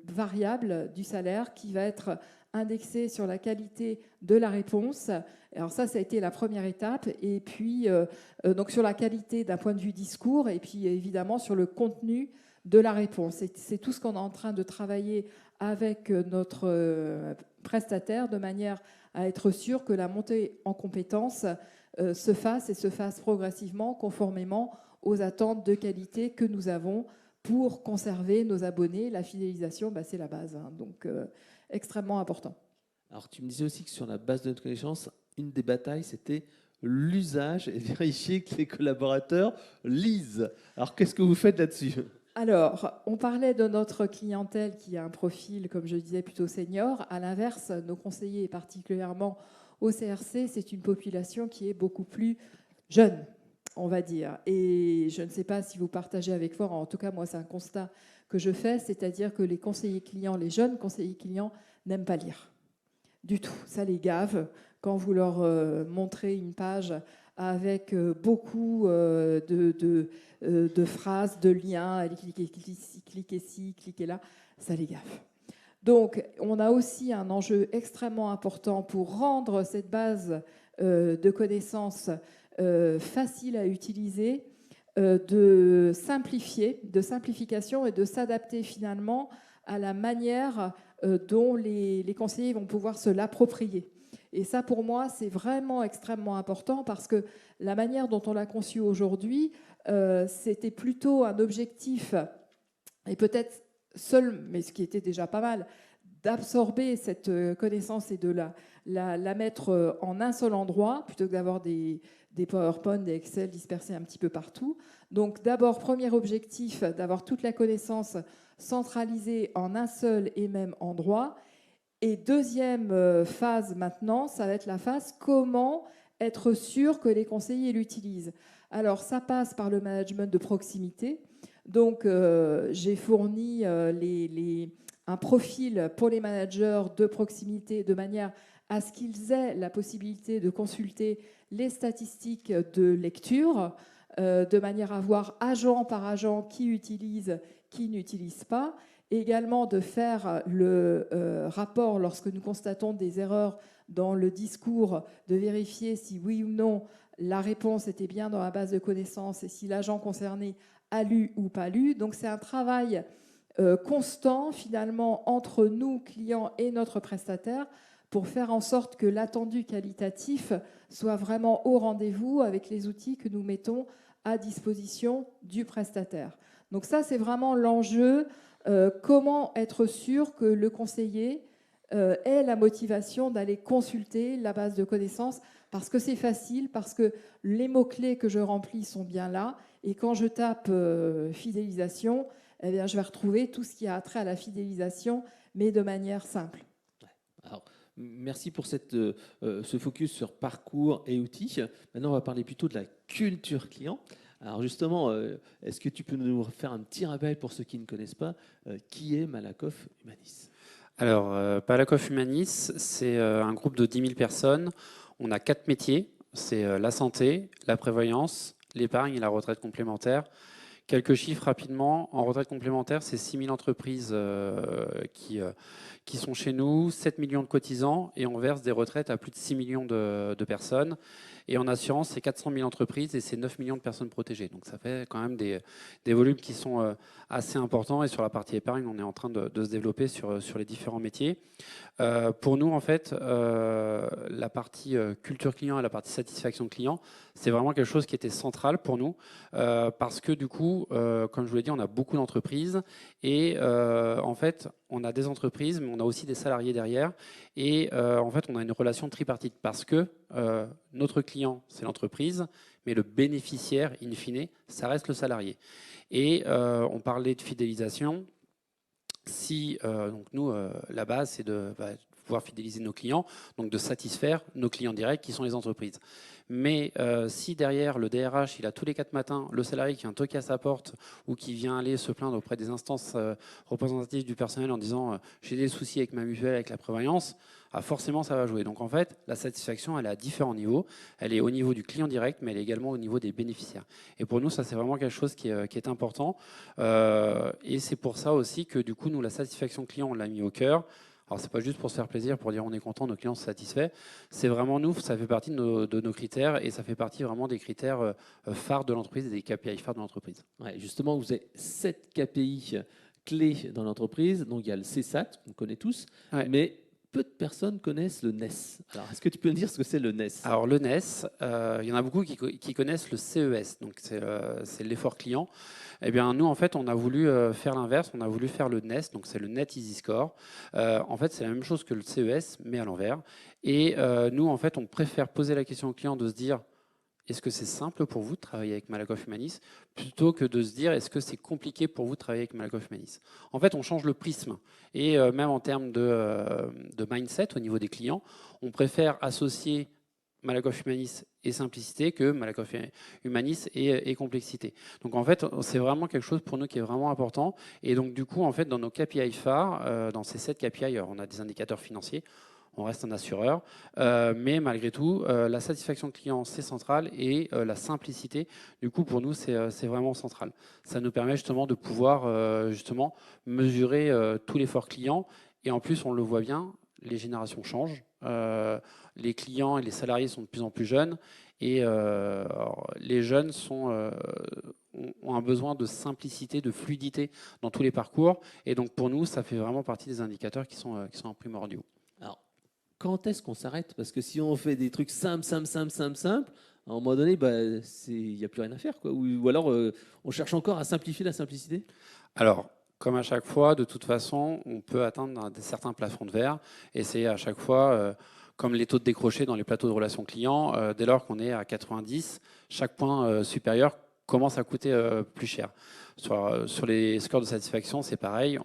variable du salaire qui va être indexée sur la qualité de la réponse. Alors ça a été la première étape. Et puis, donc sur la qualité d'un point de vue discours et puis évidemment sur le contenu de la réponse. C'est tout ce qu'on est en train de travailler avec notre prestataire de manière à être sûr que la montée en compétences se fasse progressivement conformément aux attentes de qualité que nous avons pour conserver nos abonnés. La fidélisation, c'est la base, hein, donc extrêmement important. Alors tu me disais aussi que sur la base de notre connaissance, une des batailles, c'était l'usage et vérifier que les collaborateurs lisent. Alors qu'est-ce que vous faites là-dessus ? Alors, on parlait de notre clientèle qui a un profil, comme je disais, plutôt senior. À l'inverse, nos conseillers, particulièrement au CRC, c'est une population qui est beaucoup plus jeune, on va dire. Et je ne sais pas si vous partagez avec moi, en tout cas, moi, c'est un constat que je fais, c'est-à-dire que les conseillers clients, les jeunes conseillers clients, n'aiment pas lire du tout. Ça les gave quand vous leur montrez une page avec beaucoup de phrases, de liens, allez cliquez ici, cliquez là, ça les gaffe. Donc, on a aussi un enjeu extrêmement important pour rendre cette base de connaissances facile à utiliser, de simplification et de s'adapter finalement à la manière dont les conseillers vont pouvoir se l'approprier. Et ça, pour moi, c'est vraiment extrêmement important parce que la manière dont on l'a conçu aujourd'hui, c'était plutôt un objectif, et peut-être seul, mais ce qui était déjà pas mal, d'absorber cette connaissance et de la mettre en un seul endroit, plutôt que d'avoir des PowerPoint, des Excel dispersés un petit peu partout. Donc d'abord, premier objectif, d'avoir toute la connaissance centralisée en un seul et même endroit. Et deuxième phase maintenant, ça va être la phase comment être sûr que les conseillers l'utilisent. Alors ça passe par le management de proximité. Donc j'ai fourni un profil pour les managers de proximité de manière à ce qu'ils aient la possibilité de consulter les statistiques de lecture, de manière à voir agent par agent qui utilise, qui n'utilise pas. également de faire le rapport lorsque nous constatons des erreurs dans le discours, de vérifier si oui ou non la réponse était bien dans la base de connaissances et si l'agent concerné a lu ou pas lu. Donc c'est un travail constant finalement entre nous, clients, et notre prestataire pour faire en sorte que l'attendu qualitatif soit vraiment au rendez-vous avec les outils que nous mettons à disposition du prestataire. Donc ça, c'est vraiment l'enjeu. Comment être sûr que le conseiller ait la motivation d'aller consulter la base de connaissances, parce que c'est facile, parce que les mots-clés que je remplis sont bien là, et quand je tape fidélisation, eh bien, je vais retrouver tout ce qui a trait à la fidélisation, mais de manière simple. Alors, merci pour ce focus sur parcours et outils. Maintenant, on va parler plutôt de la culture client. Alors justement, est-ce que tu peux nous faire un petit rappel pour ceux qui ne connaissent pas, qui est Malakoff Humanis? Alors, Malakoff Humanis, c'est un groupe de 10 000 personnes. On a 4 métiers, c'est la santé, la prévoyance, l'épargne et la retraite complémentaire. Quelques chiffres rapidement. En retraite complémentaire, c'est 6 000 entreprises qui sont chez nous, 7 millions de cotisants, et on verse des retraites à plus de 6 millions de personnes. Et en assurance, c'est 400 000 entreprises et c'est 9 millions de personnes protégées. Donc ça fait quand même des volumes qui sont assez importants. Et sur la partie épargne, on est en train de se développer sur les différents métiers. Pour nous, en fait, la partie culture client et la partie satisfaction client, c'est vraiment quelque chose qui était central pour nous. Parce que du coup, comme je vous l'ai dit, on a beaucoup d'entreprises. Et en fait, on a des entreprises, mais on a aussi des salariés derrière. Et en fait, on a une relation tripartite parce que notre client, c'est l'entreprise, mais le bénéficiaire, in fine, ça reste le salarié. Et on parlait de fidélisation. Si donc nous, la base, c'est de pouvoir fidéliser nos clients, donc de satisfaire nos clients directs qui sont les entreprises. Mais si derrière le DRH, il a tous les 4 matins le salarié qui vient toquer à sa porte ou qui vient aller se plaindre auprès des instances représentatives du personnel en disant j'ai des soucis avec ma mutuelle, avec la prévoyance, forcément ça va jouer. Donc en fait, la satisfaction, elle est à différents niveaux. Elle est au niveau du client direct, mais elle est également au niveau des bénéficiaires. Et pour nous, ça c'est vraiment quelque chose qui est important. Et c'est pour ça aussi que du coup, nous, la satisfaction client, on l'a mis au cœur. Alors, ce n'est pas juste pour se faire plaisir, pour dire on est content, nos clients sont satisfaits. C'est vraiment nous, ça fait partie de nos critères et ça fait partie vraiment des critères phares de l'entreprise et des KPI phares de l'entreprise. Ouais, justement, vous avez 7 KPI clés dans l'entreprise. Donc, il y a le CSAT, qu'on connaît tous, mais peu de personnes connaissent le NES. Alors, est-ce que tu peux me dire ce que c'est le NES? Alors, le NES, il y en a beaucoup qui connaissent le CES, donc c'est l'effort client. Eh bien, nous, en fait, on a voulu faire l'inverse. On a voulu faire le NES, donc c'est le Net Easy Score. En fait, c'est la même chose que le CES, mais à l'envers. Et nous, en fait, on préfère poser la question au client de se dire est-ce que c'est simple pour vous de travailler avec Malakoff Humanis, plutôt que de se dire est-ce que c'est compliqué pour vous de travailler avec Malakoff Humanis. En fait, on change le prisme. Et même en termes de mindset au niveau des clients, on préfère associer Malakoff Humanis et simplicité que Malakoff Humanis et complexité. Donc en fait, c'est vraiment quelque chose pour nous qui est vraiment important. Et donc du coup, en fait, dans nos KPI phares, dans ces 7 KPI, on a des indicateurs financiers. On reste un assureur, mais malgré tout, la satisfaction client, c'est central et la simplicité, du coup, pour nous, c'est vraiment central. Ça nous permet justement de pouvoir justement mesurer tout l'effort client et en plus, on le voit bien, les générations changent, les clients et les salariés sont de plus en plus jeunes et les jeunes ont un besoin de simplicité, de fluidité dans tous les parcours et donc pour nous, ça fait vraiment partie des indicateurs qui sont primordiaux. Alors, quand est-ce qu'on s'arrête? Parce que si on fait des trucs simples, à un moment donné, il n'y a plus rien à faire, quoi. Ou alors, on cherche encore à simplifier la simplicité? Alors, comme à chaque fois, de toute façon, on peut atteindre certains plafonds de verre. Et c'est à chaque fois, comme les taux de décroché dans les plateaux de relations clients, dès lors qu'on est à 90, chaque point supérieur commence à coûter plus cher. Sur les scores de satisfaction, c'est pareil.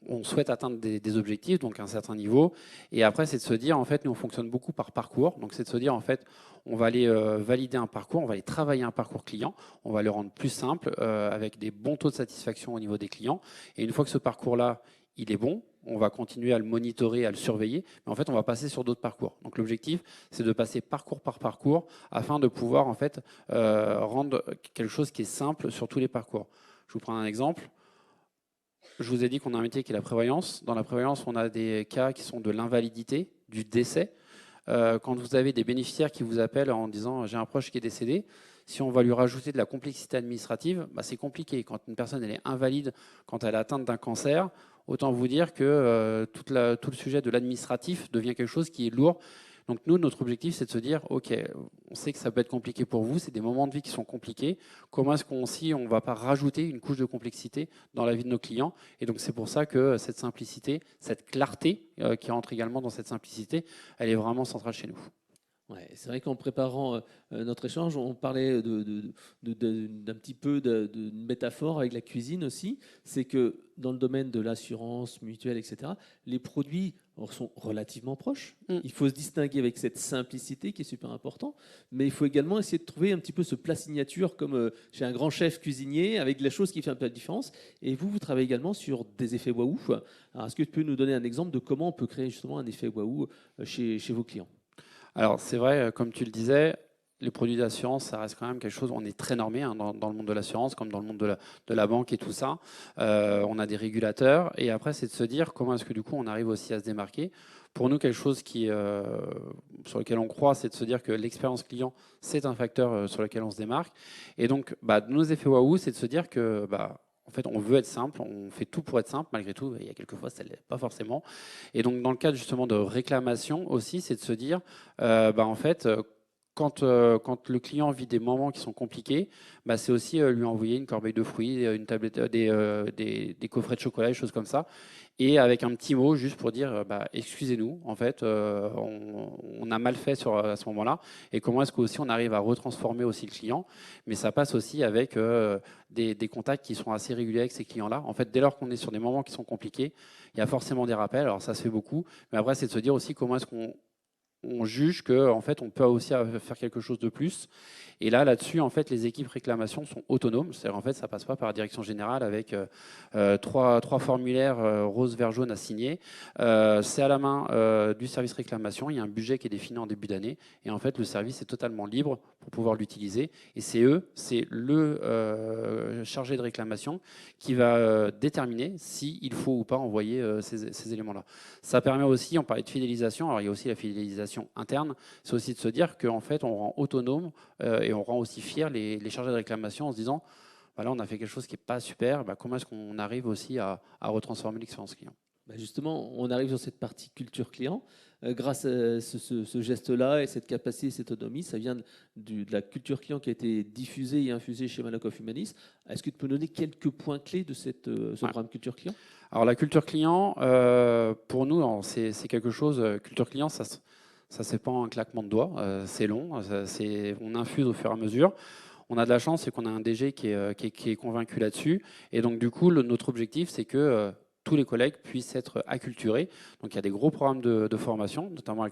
On souhaite atteindre des objectifs, donc un certain niveau. Et après, c'est de se dire, en fait, nous, on fonctionne beaucoup par parcours. Donc, c'est de se dire, en fait, on va aller valider un parcours, on va aller travailler un parcours client, on va le rendre plus simple, avec des bons taux de satisfaction au niveau des clients. Et une fois que ce parcours-là, il est bon, on va continuer à le monitorer, à le surveiller. Mais en fait, on va passer sur d'autres parcours. Donc, l'objectif, c'est de passer parcours par parcours afin de pouvoir, en fait, rendre quelque chose qui est simple sur tous les parcours. Je vous prends un exemple. je vous ai dit qu'on a un métier qui est la prévoyance. Dans la prévoyance, on a des cas qui sont de l'invalidité, du décès. Quand vous avez des bénéficiaires qui vous appellent en disant « j'ai un proche qui est décédé », si on va lui rajouter de la complexité administrative, bah, c'est compliqué. Quand une personne elle est invalide, quand elle est atteinte d'un cancer, autant vous dire que tout le sujet de l'administratif devient quelque chose qui est lourd. Donc nous, notre objectif, c'est de se dire, OK, on sait que ça peut être compliqué pour vous, c'est des moments de vie qui sont compliqués. Comment est-ce qu'on ne va pas rajouter une couche de complexité dans la vie de nos clients? Et donc c'est pour ça que cette simplicité, cette clarté qui rentre également dans cette simplicité, elle est vraiment centrale chez nous. Ouais, c'est vrai qu'en préparant notre échange, on parlait d'un petit peu de métaphore avec la cuisine aussi. C'est que dans le domaine de l'assurance mutuelle, etc., les produits sont relativement proches. Il faut se distinguer avec cette simplicité qui est super important, mais il faut également essayer de trouver un petit peu ce plat signature comme chez un grand chef cuisinier avec la chose qui fait un peu la différence. Et vous travaillez également sur des effets waouh. Alors, est-ce que tu peux nous donner un exemple de comment on peut créer justement un effet waouh chez vos clients? Alors c'est vrai, comme tu le disais, les produits d'assurance, ça reste quand même quelque chose, on est très normé hein, dans le monde de l'assurance, comme dans le monde de la banque et tout ça. On a des régulateurs, et après c'est de se dire comment est-ce que du coup on arrive aussi à se démarquer. Pour nous, quelque chose sur lequel on croit, c'est de se dire que l'expérience client, c'est un facteur sur lequel on se démarque. Et donc, nos effets waouh, c'est de se dire que en fait, on veut être simple, on fait tout pour être simple, malgré tout, il y a quelques fois, ça ne l'est pas forcément. Et donc, dans le cadre justement de réclamation aussi, c'est de se dire, en fait, quand le client vit des moments qui sont compliqués, c'est aussi lui envoyer une corbeille de fruits, une tablette, des coffrets de chocolat, des choses comme ça. Et avec un petit mot juste pour dire excusez-nous, en fait, on a mal fait à ce moment-là. Et comment est-ce qu'aussi on arrive à retransformer aussi le client. Mais ça passe aussi avec des contacts qui sont assez réguliers avec ces clients-là. En fait, dès lors qu'on est sur des moments qui sont compliqués, il y a forcément des rappels. Alors ça se fait beaucoup. Mais après, c'est de se dire aussi comment est-ce qu'on juge qu'en fait, on peut aussi faire quelque chose de plus. Et là-dessus, en fait, les équipes réclamation sont autonomes. C'est-à-dire, en fait, ça passe pas par la direction générale avec trois formulaires rose, vert, jaune à signer. C'est à la main du service réclamation. Il y a un budget qui est défini en début d'année. Et en fait, le service est totalement libre pour pouvoir l'utiliser. Et c'est le chargé de réclamation qui va déterminer s'il faut ou pas envoyer ces éléments-là. Ça permet aussi, on parlait de fidélisation, alors il y a aussi la fidélisation interne. C'est aussi de se dire qu'en fait, on rend autonome et on rend aussi fiers les chargés de réclamation en se disant là, on a fait quelque chose qui n'est pas super, comment est-ce qu'on arrive aussi à retransformer l'expérience client? Justement, on arrive sur cette partie culture client. Grâce à ce geste-là et cette capacité, cette autonomie, ça vient de la culture client qui a été diffusée et infusée chez Malakoff Humanis. Est-ce que tu peux nous donner quelques points clés de ce programme culture client? Alors la culture client, pour nous, c'est quelque chose, culture client, ça ne se fait pas en un claquement de doigts, c'est long, on infuse au fur et à mesure. On a de la chance, c'est qu'on a un DG qui est convaincu là-dessus. Et donc, du coup, notre objectif, c'est que tous les collègues puissent être acculturés. Donc, il y a des gros programmes de formation, notamment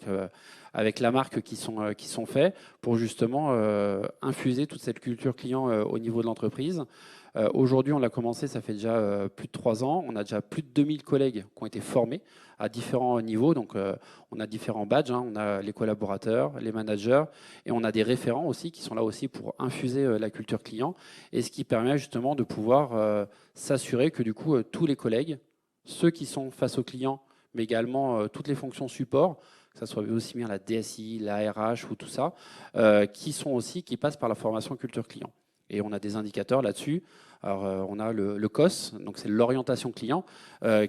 avec la marque qui sont faits pour justement infuser toute cette culture client au niveau de l'entreprise. Aujourd'hui, on l'a commencé, ça fait déjà plus de 3 ans. On a déjà plus de 2000 collègues qui ont été formés à différents niveaux. Donc, on a différents badges. On a les collaborateurs, les managers, et on a des référents aussi qui sont là aussi pour infuser la culture client. Et ce qui permet justement de pouvoir s'assurer que du coup, tous les collègues, ceux qui sont face aux clients, mais également toutes les fonctions support, que ce soit aussi bien la DSI, la RH ou tout ça, qui passent par la formation culture client. Et on a des indicateurs là-dessus. Alors, on a le COS, donc c'est l'orientation client,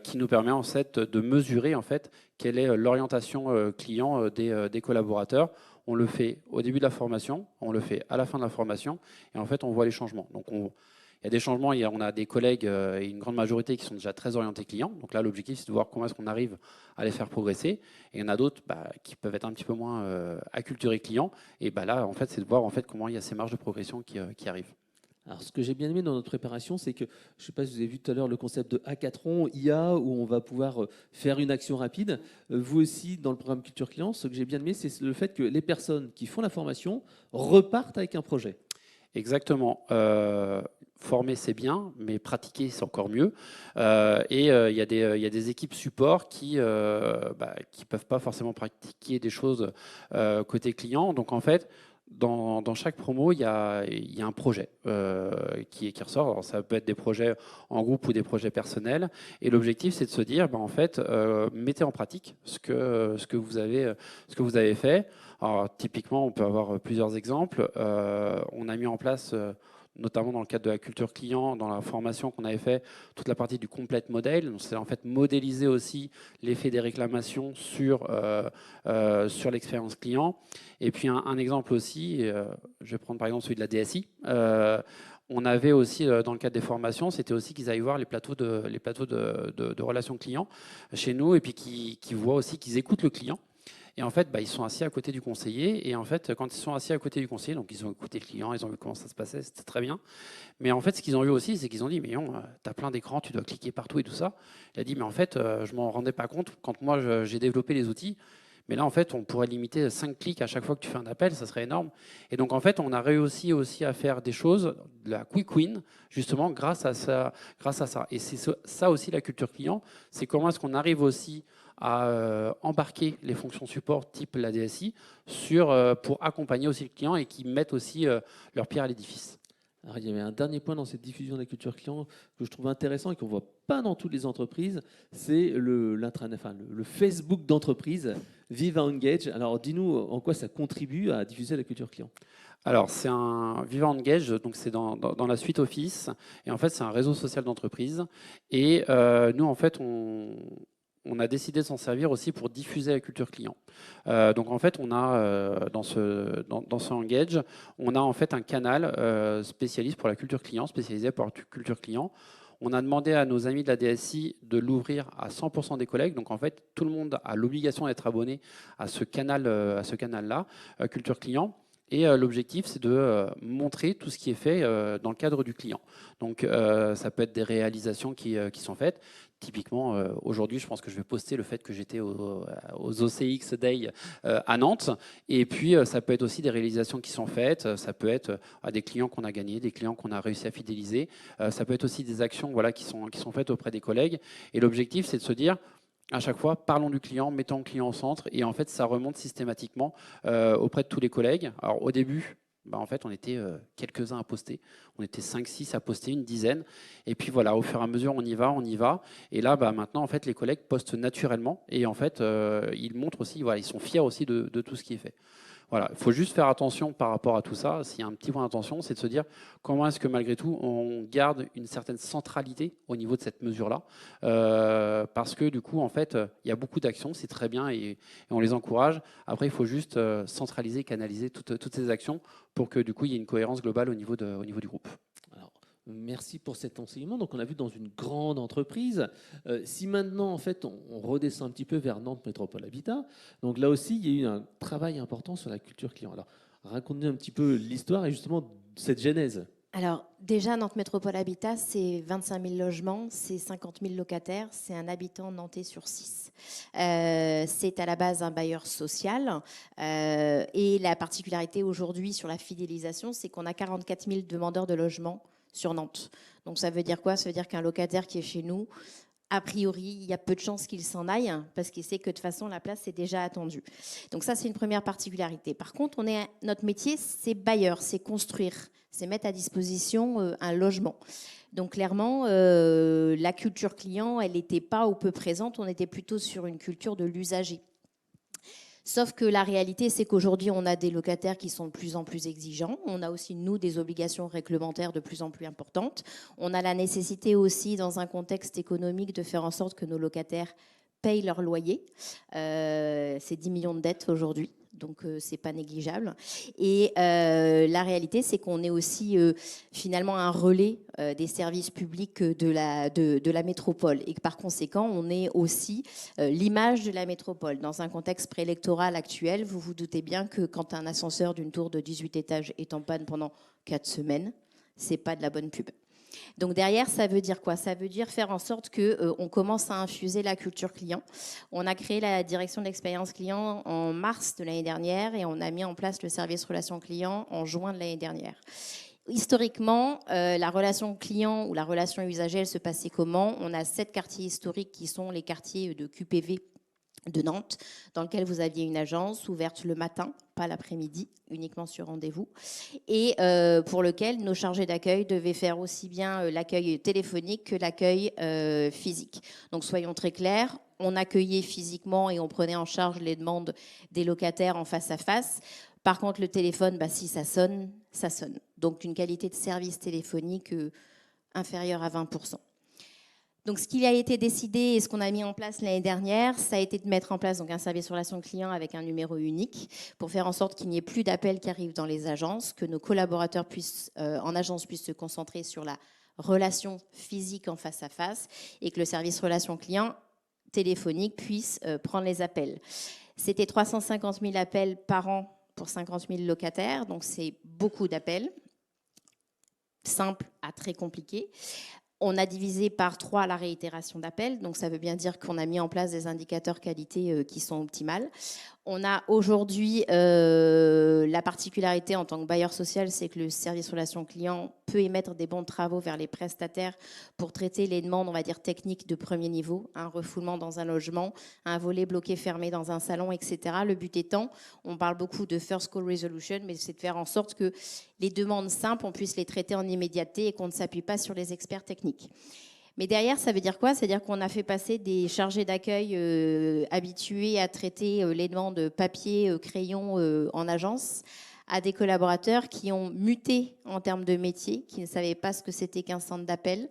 qui nous permet en fait de mesurer en fait quelle est l'orientation client des collaborateurs. On le fait au début de la formation, on le fait à la fin de la formation, et en fait on voit les changements. Donc il y a des changements, on a des collègues et une grande majorité qui sont déjà très orientés clients. Donc là, l'objectif, c'est de voir comment est-ce qu'on arrive à les faire progresser. Et il y en a d'autres qui peuvent être un petit peu moins acculturés clients. Et là, en fait, c'est de voir en fait comment il y a ces marges de progression qui arrivent. Alors, ce que j'ai bien aimé dans notre préparation, c'est que, je ne sais pas si vous avez vu tout à l'heure le concept de hackathon IA, où on va pouvoir faire une action rapide. Vous aussi, dans le programme Culture Client, ce que j'ai bien aimé, c'est le fait que les personnes qui font la formation repartent avec un projet. Exactement. Former, c'est bien, mais pratiquer, c'est encore mieux. Il y a des équipes support qui peuvent pas forcément pratiquer des choses côté client. Donc, en fait, dans chaque promo, il y a un projet qui ressort. Alors, ça peut être des projets en groupe ou des projets personnels. Et l'objectif, c'est de se dire, en fait, mettez en pratique ce que vous avez fait. Alors, typiquement, on peut avoir plusieurs exemples. On a mis en place, notamment dans le cadre de la culture client, dans la formation qu'on avait fait, toute la partie du complete model. Donc, c'est en fait modéliser aussi l'effet des réclamations sur l'expérience client. Et puis un exemple aussi, je vais prendre par exemple celui de la DSI. On avait aussi, dans le cadre des formations, c'était aussi qu'ils aillent voir les plateaux de relations clients chez nous, et puis qu'ils voient aussi, qu'ils écoutent le client. Et en fait, ils sont assis à côté du conseiller. Et en fait, quand ils sont assis à côté du conseiller, donc ils ont écouté le client, ils ont vu comment ça se passait, c'était très bien. Mais en fait, ce qu'ils ont vu aussi, c'est qu'ils ont dit, mais non, tu as plein d'écrans, tu dois cliquer partout et tout ça. Il a dit, mais en fait, je m'en rendais pas compte quand moi j'ai développé les outils. Mais là, en fait, on pourrait limiter 5 clics à chaque fois que tu fais un appel, ça serait énorme. Et donc, en fait, on a réussi aussi à faire des choses, de la quick win, justement, grâce à ça. Et c'est ça aussi la culture client, c'est comment est-ce qu'on arrive aussi à embarquer les fonctions support type la DSI pour accompagner aussi le client et qui mettent aussi leur pierre à l'édifice. Alors, il y avait un dernier point dans cette diffusion de la culture client que je trouve intéressant et qu'on ne voit pas dans toutes les entreprises, c'est le Facebook d'entreprise, Viva Engage. Alors, dis-nous en quoi ça contribue à diffuser la culture client. Alors, c'est un Viva Engage, donc c'est dans la suite Office, et en fait, c'est un réseau social d'entreprise. Et nous, en fait, on a décidé de s'en servir aussi pour diffuser la culture client. Donc en fait, on a dans ce Engage, on a en fait un canal spécialiste pour la culture client, spécialisé pour la culture client. On a demandé à nos amis de la DSI de l'ouvrir à 100% des collègues. Donc en fait, tout le monde a l'obligation d'être abonné à ce canal-là, culture client. Et l'objectif, c'est de montrer tout ce qui est fait dans le cadre du client. Donc ça peut être des réalisations qui sont faites. Typiquement, aujourd'hui, je pense que je vais poster le fait que j'étais aux OCX Day à Nantes. Et puis, ça peut être aussi des réalisations qui sont faites. Ça peut être à des clients qu'on a gagnés, des clients qu'on a réussi à fidéliser. Ça peut être aussi des actions qui sont faites auprès des collègues. Et l'objectif, c'est de se dire, à chaque fois, parlons du client, mettons le client au centre. Et en fait, ça remonte systématiquement auprès de tous les collègues. Alors, au début, en fait, on était quelques-uns à poster. On était 5-6 à poster, une dizaine. Et puis voilà, au fur et à mesure, on y va. Et là, maintenant, en fait, les collègues postent naturellement. Et en fait, ils montrent aussi, ils sont fiers aussi de tout ce qui est fait. Voilà, il faut juste faire attention par rapport à tout ça. S'il y a un petit point d'attention, c'est de se dire comment est-ce que malgré tout, on garde une certaine centralité au niveau de cette mesure-là. Parce que du coup, en fait, il y a beaucoup d'actions, c'est très bien et on les encourage. Après, il faut juste centraliser, canaliser toutes ces actions pour que du coup, il y ait une cohérence globale au niveau du groupe. Merci pour cet enseignement. Donc, on a vu dans une grande entreprise. Si maintenant, en fait, on redescend un petit peu vers Nantes Métropole Habitat, donc là aussi, il y a eu un travail important sur la culture client. Alors, racontez un petit peu l'histoire et justement cette genèse. Alors, déjà, Nantes Métropole Habitat, c'est 25 000 logements, c'est 50 000 locataires, c'est un habitant nantais sur 6. C'est à la base un bailleur social. Et la particularité aujourd'hui sur la fidélisation, c'est qu'on a 44 000 demandeurs de logement sur Nantes. Donc ça veut dire quoi? Ça veut dire qu'un locataire qui est chez nous, a priori, il y a peu de chances qu'il s'en aille parce qu'il sait que de toute façon, la place est déjà attendue. Donc ça, c'est une première particularité. Par contre, notre métier, c'est bailleur, c'est construire, c'est mettre à disposition un logement. Donc clairement, la culture client, elle n'était pas ou peu présente, on était plutôt sur une culture de l'usager. Sauf que la réalité, c'est qu'aujourd'hui, on a des locataires qui sont de plus en plus exigeants. On a aussi, nous, des obligations réglementaires de plus en plus importantes. On a la nécessité aussi, dans un contexte économique, de faire en sorte que nos locataires payent leur loyer. C'est 10 millions de dettes aujourd'hui. Donc, c'est pas négligeable. Et la réalité, c'est qu'on est aussi finalement un relais des services publics de la métropole. Et que par conséquent, on est aussi l'image de la métropole. Dans un contexte préélectoral actuel, vous vous doutez bien que quand un ascenseur d'une tour de 18 étages est en panne pendant 4 semaines, c'est pas de la bonne pub. Donc derrière, ça veut dire quoi? Ça veut dire faire en sorte qu'on commence à infuser la culture client. On a créé la direction de l'expérience client en mars de l'année dernière et on a mis en place le service relation client en juin de l'année dernière. Historiquement, la relation client ou la relation usager, elle se passait comment? On a 7 quartiers historiques qui sont les quartiers de QPV de Nantes, dans lequel vous aviez une agence ouverte le matin, pas l'après-midi, uniquement sur rendez-vous, et pour lequel nos chargés d'accueil devaient faire aussi bien l'accueil téléphonique que l'accueil physique. Donc soyons très clairs, on accueillait physiquement et on prenait en charge les demandes des locataires en face à face. Par contre, le téléphone, si ça sonne, ça sonne. Donc une qualité de service téléphonique inférieure à 20%. Donc, ce qui a été décidé et ce qu'on a mis en place l'année dernière, ça a été de mettre en place donc, un service relation client avec un numéro unique pour faire en sorte qu'il n'y ait plus d'appels qui arrivent dans les agences, que nos collaborateurs en agence puissent se concentrer sur la relation physique en face à face et que le service relation client téléphonique puisse prendre les appels. C'était 350 000 appels par an pour 50 000 locataires, donc c'est beaucoup d'appels, simple à très compliqué. On a divisé par 3 la réitération d'appels, donc ça veut bien dire qu'on a mis en place des indicateurs qualité qui sont optimales. On a aujourd'hui la particularité en tant que bailleur social, c'est que le service relation client peut émettre des bons de travaux vers les prestataires pour traiter les demandes, on va dire, techniques de premier niveau, un refoulement dans un logement, un volet bloqué fermé dans un salon, etc. Le but étant, on parle beaucoup de first call resolution, mais c'est de faire en sorte que les demandes simples, on puisse les traiter en immédiateté et qu'on ne s'appuie pas sur les experts techniques. Mais derrière, ça veut dire quoi? C'est-à-dire qu'on a fait passer des chargés d'accueil habitués à traiter les demandes papier, crayon en agence à des collaborateurs qui ont muté en termes de métier, qui ne savaient pas ce que c'était qu'un centre d'appel,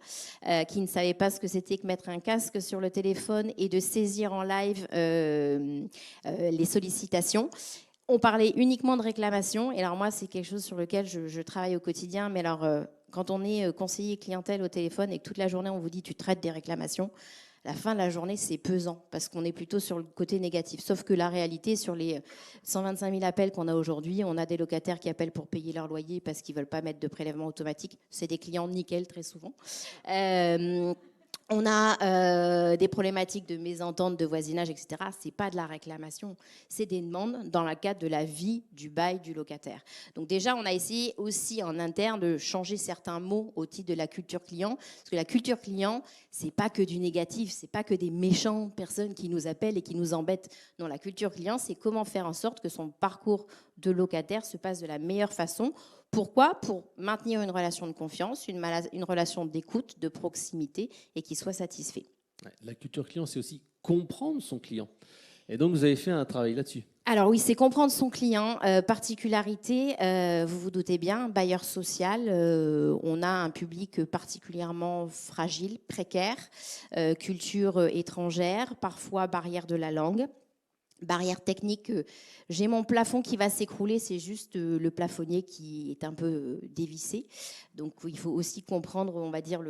qui ne savaient pas ce que c'était que mettre un casque sur le téléphone et de saisir en live les sollicitations. On parlait uniquement de réclamation. Et alors moi, c'est quelque chose sur lequel je travaille au quotidien. Mais alors, quand on est conseiller clientèle au téléphone et que toute la journée, on vous dit tu traites des réclamations, la fin de la journée, c'est pesant parce qu'on est plutôt sur le côté négatif. Sauf que la réalité, sur les 125 000 appels qu'on a aujourd'hui, on a des locataires qui appellent pour payer leur loyer parce qu'ils ne veulent pas mettre de prélèvement automatique. C'est des clients nickel très souvent. On a des problématiques de mésentente, de voisinage, etc. Ce n'est pas de la réclamation, c'est des demandes dans le cadre de la vie du bail du locataire. Donc déjà, on a essayé aussi en interne de changer certains mots au titre de la culture client, parce que la culture client, ce n'est pas que du négatif, ce n'est pas que des méchantes personnes qui nous appellent et qui nous embêtent. Non, la culture client, c'est comment faire en sorte que son parcours de locataire se passe de la meilleure façon. Pourquoi? Pour maintenir une relation de confiance, une relation d'écoute, de proximité et qui soit satisfait. La culture client, c'est aussi comprendre son client. Et donc, vous avez fait un travail là-dessus. Alors oui, c'est comprendre son client. Particularité, vous vous doutez bien, bailleur social, on a un public particulièrement fragile, précaire, culture étrangère, parfois barrière de la langue. Barrière technique, j'ai mon plafond qui va s'écrouler, c'est juste le plafonnier qui est un peu dévissé. Donc il faut aussi comprendre, on va dire,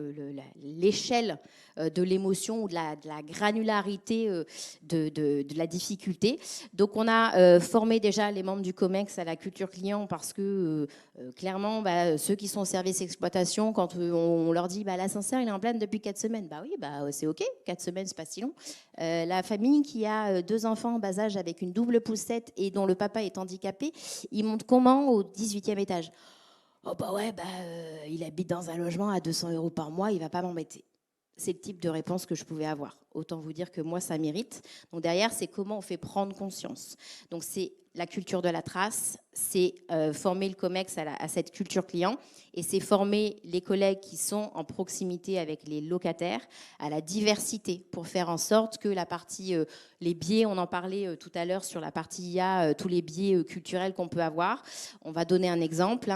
l'échelle de l'émotion ou de la granularité de la difficulté. Donc on a formé déjà les membres du COMEX à la culture client parce que clairement, ceux qui sont au service exploitation, quand on leur dit l'ascenseur il est en panne depuis 4 semaines, oui, c'est OK, 4 semaines c'est pas si long. La famille qui a 2 enfants en bas âge avec une double poussette et dont le papa est handicapé, il monte comment au 18e étage? Oh il habite dans un logement à 200 € par mois, il va pas m'embêter. C'est le type de réponse que je pouvais avoir. Autant vous dire que moi, ça mérite. Donc derrière, c'est comment on fait prendre conscience. Donc c'est la culture de la trace, c'est former le COMEX à cette culture client et c'est former les collègues qui sont en proximité avec les locataires à la diversité pour faire en sorte que la partie, les biais, on en parlait tout à l'heure sur la partie IA, tous les biais culturels qu'on peut avoir. On va donner un exemple.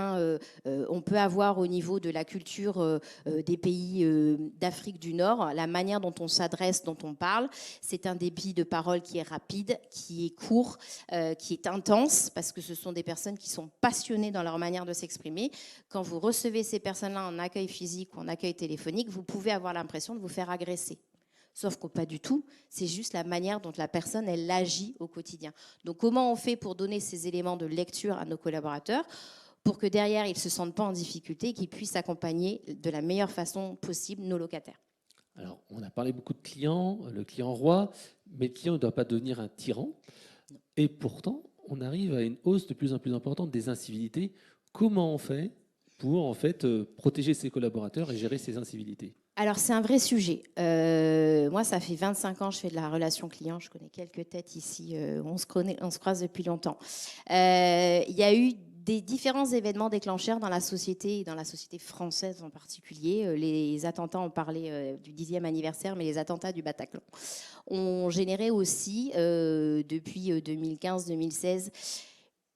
On peut avoir au niveau de la culture des pays d'Afrique du Nord, la manière dont on s'adresse, dont on parle, c'est un débit de parole qui est rapide, qui est court, qui est intense, parce que ce sont des personnes qui sont passionnées dans leur manière de s'exprimer. Quand vous recevez ces personnes-là en accueil physique ou en accueil téléphonique, vous pouvez avoir l'impression de vous faire agresser. Sauf que pas du tout, c'est juste la manière dont la personne, elle agit au quotidien. Donc comment on fait pour donner ces éléments de lecture à nos collaborateurs pour que derrière, ils ne se sentent pas en difficulté et qu'ils puissent accompagner de la meilleure façon possible nos locataires? Alors, on a parlé beaucoup de clients, le client roi, mais le client ne doit pas devenir un tyran. Et pourtant, on arrive à une hausse de plus en plus importante des incivilités. Comment on fait pour protéger ses collaborateurs et gérer ces incivilités? Alors, c'est un vrai sujet. Moi, ça fait 25 ans que je fais de la relation client. Je connais quelques têtes ici. On se croise depuis longtemps. Il y a eu des différents événements déclencheurs dans la société et dans la société française en particulier. Les attentats, on parlait du 10e anniversaire, mais les attentats du Bataclan ont généré aussi, depuis 2015-2016,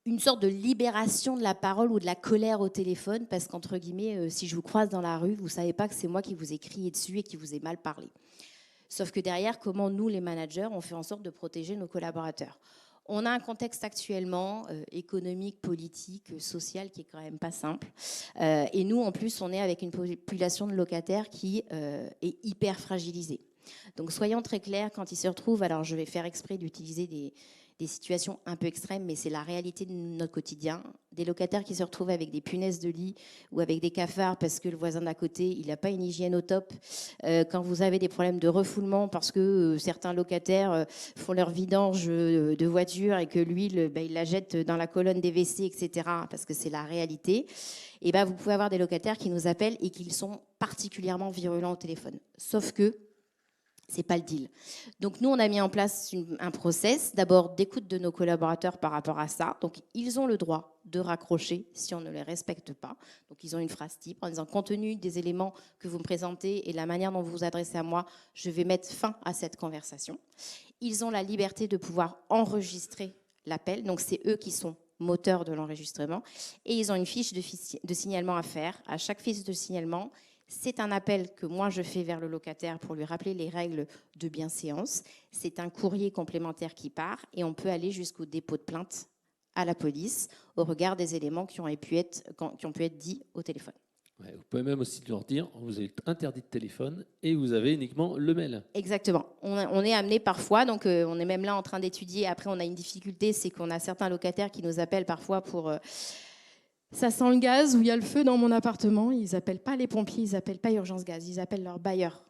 une sorte de libération de la parole ou de la colère au téléphone, parce qu'entre guillemets, si je vous croise dans la rue, vous ne savez pas que c'est moi qui vous ai crié dessus et qui vous ai mal parlé. Sauf que derrière, comment nous, les managers, on fait en sorte de protéger nos collaborateurs? On a un contexte actuellement économique, politique, social qui est quand même pas simple. Et nous, en plus, on est avec une population de locataires qui est hyper fragilisée. Donc soyons très clairs, quand ils se retrouvent, alors je vais faire exprès d'utiliser des situations un peu extrêmes, mais c'est la réalité de notre quotidien. Des locataires qui se retrouvent avec des punaises de lit ou avec des cafards parce que le voisin d'à côté, il n'a pas une hygiène au top. Quand vous avez des problèmes de refoulement parce que certains locataires font leur vidange de voiture et que l'huile, il la jette dans la colonne des WC, etc., parce que c'est la réalité, et vous pouvez avoir des locataires qui nous appellent et qui sont particulièrement virulents au téléphone. Sauf que c'est pas le deal. Donc nous, on a mis en place un process d'abord d'écoute de nos collaborateurs par rapport à ça. Donc ils ont le droit de raccrocher si on ne les respecte pas. Donc ils ont une phrase type en disant, compte tenu des éléments que vous me présentez et la manière dont vous vous adressez à moi, je vais mettre fin à cette conversation. Ils ont la liberté de pouvoir enregistrer l'appel. Donc c'est eux qui sont moteurs de l'enregistrement. Et ils ont une fiche de signalement à faire. À chaque fiche de signalement, c'est un appel que moi je fais vers le locataire pour lui rappeler les règles de bienséance. C'est un courrier complémentaire qui part et on peut aller jusqu'au dépôt de plainte à la police au regard des éléments qui ont pu être dits au téléphone. Ouais, vous pouvez même aussi leur dire, vous avez interdit de téléphone et vous avez uniquement le mail. Exactement. On est amené parfois, donc on est même là en train d'étudier. Après, on a une difficulté, c'est qu'on a certains locataires qui nous appellent parfois pour... ça sent le gaz ou il y a le feu dans mon appartement. Ils n'appellent pas les pompiers, ils n'appellent pas Urgence Gaz, ils appellent leur bailleur.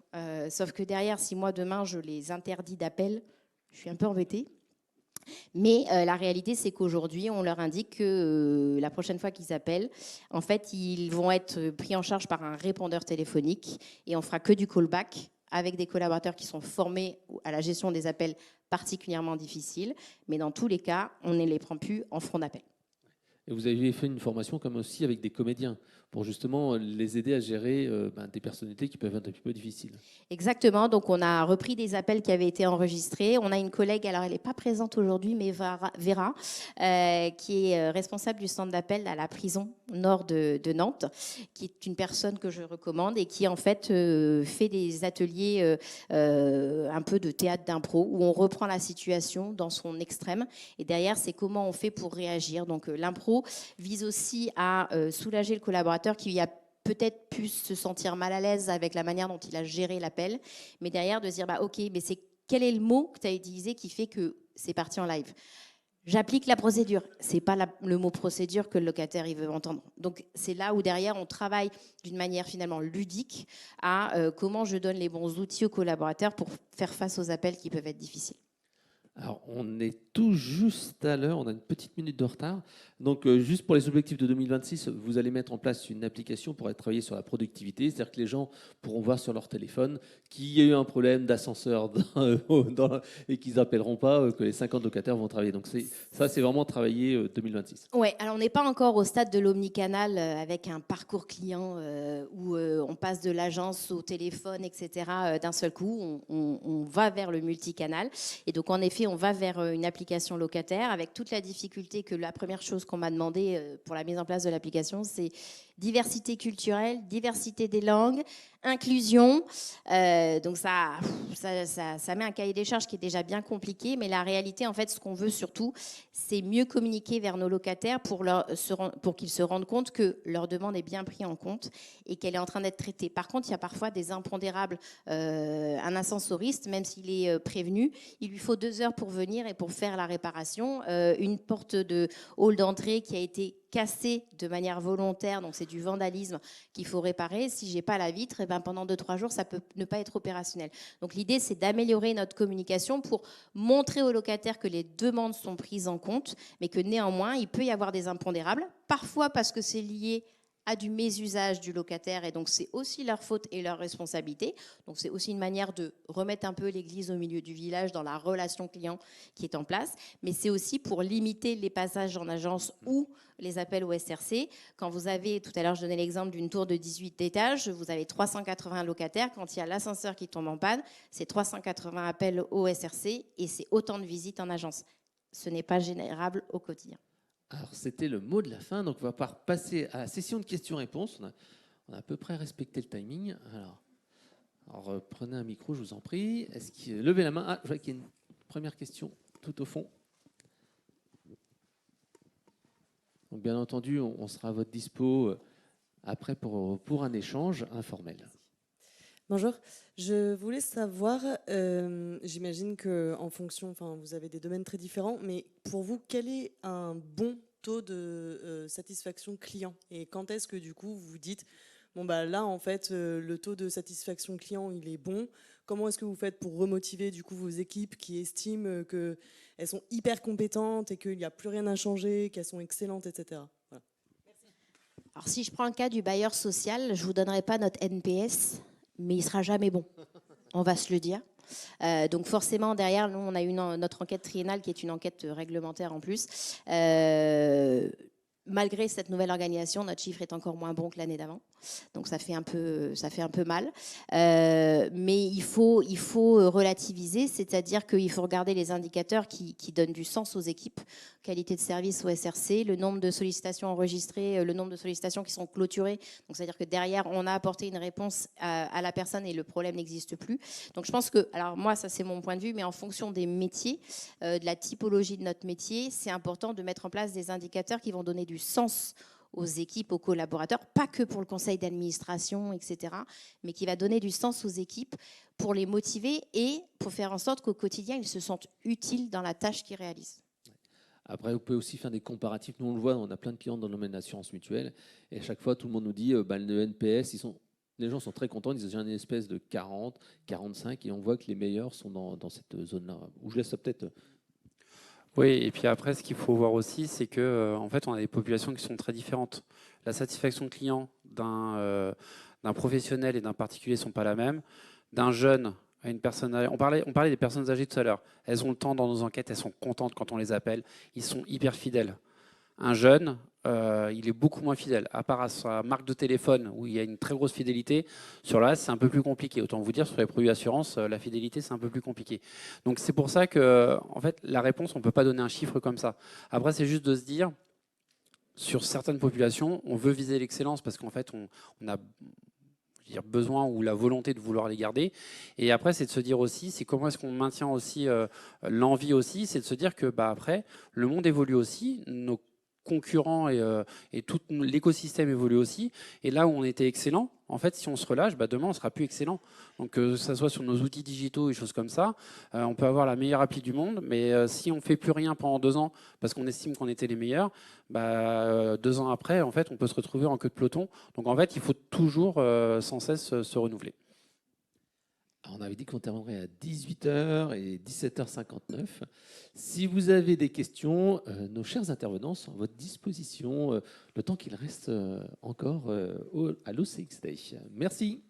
Sauf que derrière, si moi demain je les interdis d'appel, je suis un peu embêtée. Mais la réalité, c'est qu'aujourd'hui, on leur indique que la prochaine fois qu'ils appellent, en fait, ils vont être pris en charge par un répondeur téléphonique et on fera que du callback avec des collaborateurs qui sont formés à la gestion des appels particulièrement difficiles. Mais dans tous les cas, on ne les prend plus en front d'appel. Et vous avez fait une formation comme aussi avec des comédiens pour justement les aider à gérer des personnalités qui peuvent être un petit peu difficiles. Exactement. Donc, on a repris des appels qui avaient été enregistrés. On a une collègue, alors elle n'est pas présente aujourd'hui, mais Vera, qui est responsable du centre d'appel à la prison nord de Nantes, qui est une personne que je recommande et qui, en fait, fait des ateliers un peu de théâtre d'impro où on reprend la situation dans son extrême. Et derrière, c'est comment on fait pour réagir. Donc, l'impro vise aussi à soulager le collaborateur qui a peut-être pu se sentir mal à l'aise avec la manière dont il a géré l'appel, mais derrière de se dire ok, mais quel est le mot que tu as utilisé qui fait que c'est parti en live? J'applique la procédure. C'est pas le mot procédure que le locataire il veut entendre. Donc c'est là où derrière on travaille d'une manière finalement ludique à comment je donne les bons outils aux collaborateurs pour faire face aux appels qui peuvent être difficiles. Alors, on est tout juste à l'heure, on a une petite minute de retard. Donc, juste pour les objectifs de 2026, vous allez mettre en place une application pour travailler sur la productivité. C'est-à-dire que les gens pourront voir sur leur téléphone qu'il y a eu un problème d'ascenseur et qu'ils n'appelleront pas que les 50 locataires vont travailler. Donc, ça, c'est vraiment travailler 2026. Oui, alors on n'est pas encore au stade de l'omnicanal avec un parcours client où on passe de l'agence au téléphone, etc. D'un seul coup, on va vers le multicanal. Et donc, en effet, on va vers une application locataire avec toute la difficulté que la première chose qu'on m'a demandé pour la mise en place de l'application, c'est diversité culturelle, diversité des langues, inclusion. Donc ça met un cahier des charges qui est déjà bien compliqué, mais la réalité, en fait, ce qu'on veut surtout, c'est mieux communiquer vers nos locataires pour qu'ils se rendent compte que leur demande est bien prise en compte et qu'elle est en train d'être traitée. Par contre, il y a parfois des impondérables. Un ascensoriste, même s'il est prévenu, il lui faut 2 heures pour venir et pour faire la réparation. Une porte de hall d'entrée qui a été cassée de manière volontaire, donc c'est du vandalisme qu'il faut réparer. Si j'ai pas la vitre, pendant 2-3 jours, ça peut ne pas être opérationnel. Donc l'idée, c'est d'améliorer notre communication pour montrer aux locataires que les demandes sont prises en compte, mais que néanmoins, il peut y avoir des impondérables, parfois parce que c'est lié à du mésusage du locataire, et donc c'est aussi leur faute et leur responsabilité. Donc c'est aussi une manière de remettre un peu l'église au milieu du village dans la relation client qui est en place, mais c'est aussi pour limiter les passages en agence ou les appels au SRC. Quand vous avez, tout à l'heure je donnais l'exemple d'une tour de 18 étages, vous avez 380 locataires, quand il y a l'ascenseur qui tombe en panne, c'est 380 appels au SRC et c'est autant de visites en agence. Ce n'est pas générable au quotidien. Alors, c'était le mot de la fin, donc on va pouvoir passer à la session de questions-réponses. On a à peu près respecté le timing. Alors, prenez un micro, je vous en prie. Levez la main. Ah, je vois qu'il y a une première question tout au fond. Donc, bien entendu, on sera à votre dispo après pour un échange informel. Bonjour, je voulais savoir, j'imagine qu'en fonction, vous avez des domaines très différents, mais pour vous, quel est un bon taux de satisfaction client? Et quand est-ce que du coup vous vous dites, bon bah là en fait le taux de satisfaction client il est bon, comment est-ce que vous faites pour remotiver du coup vos équipes qui estiment qu'elles sont hyper compétentes et qu'il n'y a plus rien à changer, qu'elles sont excellentes, etc. Voilà. Alors si je prends le cas du bailleur social, je ne vous donnerai pas notre NPS, mais il ne sera jamais bon, on va se le dire. Donc forcément, derrière, nous, on a eu notre enquête triennale qui est une enquête réglementaire en plus. Malgré cette nouvelle organisation, notre chiffre est encore moins bon que l'année d'avant. Donc ça fait un peu mal. Mais il faut relativiser, c'est-à-dire qu'il faut regarder les indicateurs qui donnent du sens aux équipes, qualité de service au SRC, le nombre de sollicitations enregistrées, le nombre de sollicitations qui sont clôturées. Donc c'est-à-dire que derrière, on a apporté une réponse à la personne et le problème n'existe plus. Donc je pense que, alors moi, ça c'est mon point de vue, mais en fonction des métiers, de la typologie de notre métier, c'est important de mettre en place des indicateurs qui vont donner du sens aux équipes, aux collaborateurs, pas que pour le conseil d'administration, etc., mais qui va donner du sens aux équipes pour les motiver et pour faire en sorte qu'au quotidien, ils se sentent utiles dans la tâche qu'ils réalisent. Après, vous pouvez aussi faire des comparatifs. Nous, on le voit, on a plein de clients dans le domaine d'assurance mutuelle, et à chaque fois, tout le monde nous dit, le NPS, les gens sont très contents, ils disent, j'ai une espèce de 40, 45, et on voit que les meilleurs sont dans cette zone-là. Où je laisse peut-être... Oui, et puis après, ce qu'il faut voir aussi, c'est que en fait, on a des populations qui sont très différentes. La satisfaction client d'un professionnel et d'un particulier ne sont pas la même. D'un jeune à une personne âgée. On parlait des personnes âgées tout à l'heure. Elles ont le temps dans nos enquêtes, elles sont contentes quand on les appelle. Ils sont hyper fidèles. Un jeune, il est beaucoup moins fidèle. À part à sa marque de téléphone, où il y a une très grosse fidélité, sur le reste, c'est un peu plus compliqué. Autant vous dire, sur les produits d'assurance, la fidélité, c'est un peu plus compliqué. Donc c'est pour ça que, en fait, la réponse, on ne peut pas donner un chiffre comme ça. Après, c'est juste de se dire, sur certaines populations, on veut viser l'excellence parce qu'en fait, on a besoin ou la volonté de vouloir les garder. Et après, c'est de se dire aussi, c'est comment est-ce qu'on maintient aussi l'envie aussi, c'est de se dire que après, le monde évolue aussi, nos concurrents et tout l'écosystème évolue aussi. Et là où on était excellent, en fait, si on se relâche, demain, on sera plus excellent. Donc, que ça soit sur nos outils digitaux et choses comme ça, on peut avoir la meilleure appli du monde, mais si on ne fait plus rien pendant 2 ans parce qu'on estime qu'on était les meilleurs, 2 ans après, en fait, on peut se retrouver en queue de peloton. Donc, en fait, il faut toujours sans cesse se renouveler. Alors, on avait dit qu'on terminerait à 18h et 17h59. Si vous avez des questions, nos chers intervenants sont à votre disposition le temps qu'il reste encore à l'OCX Day. Merci.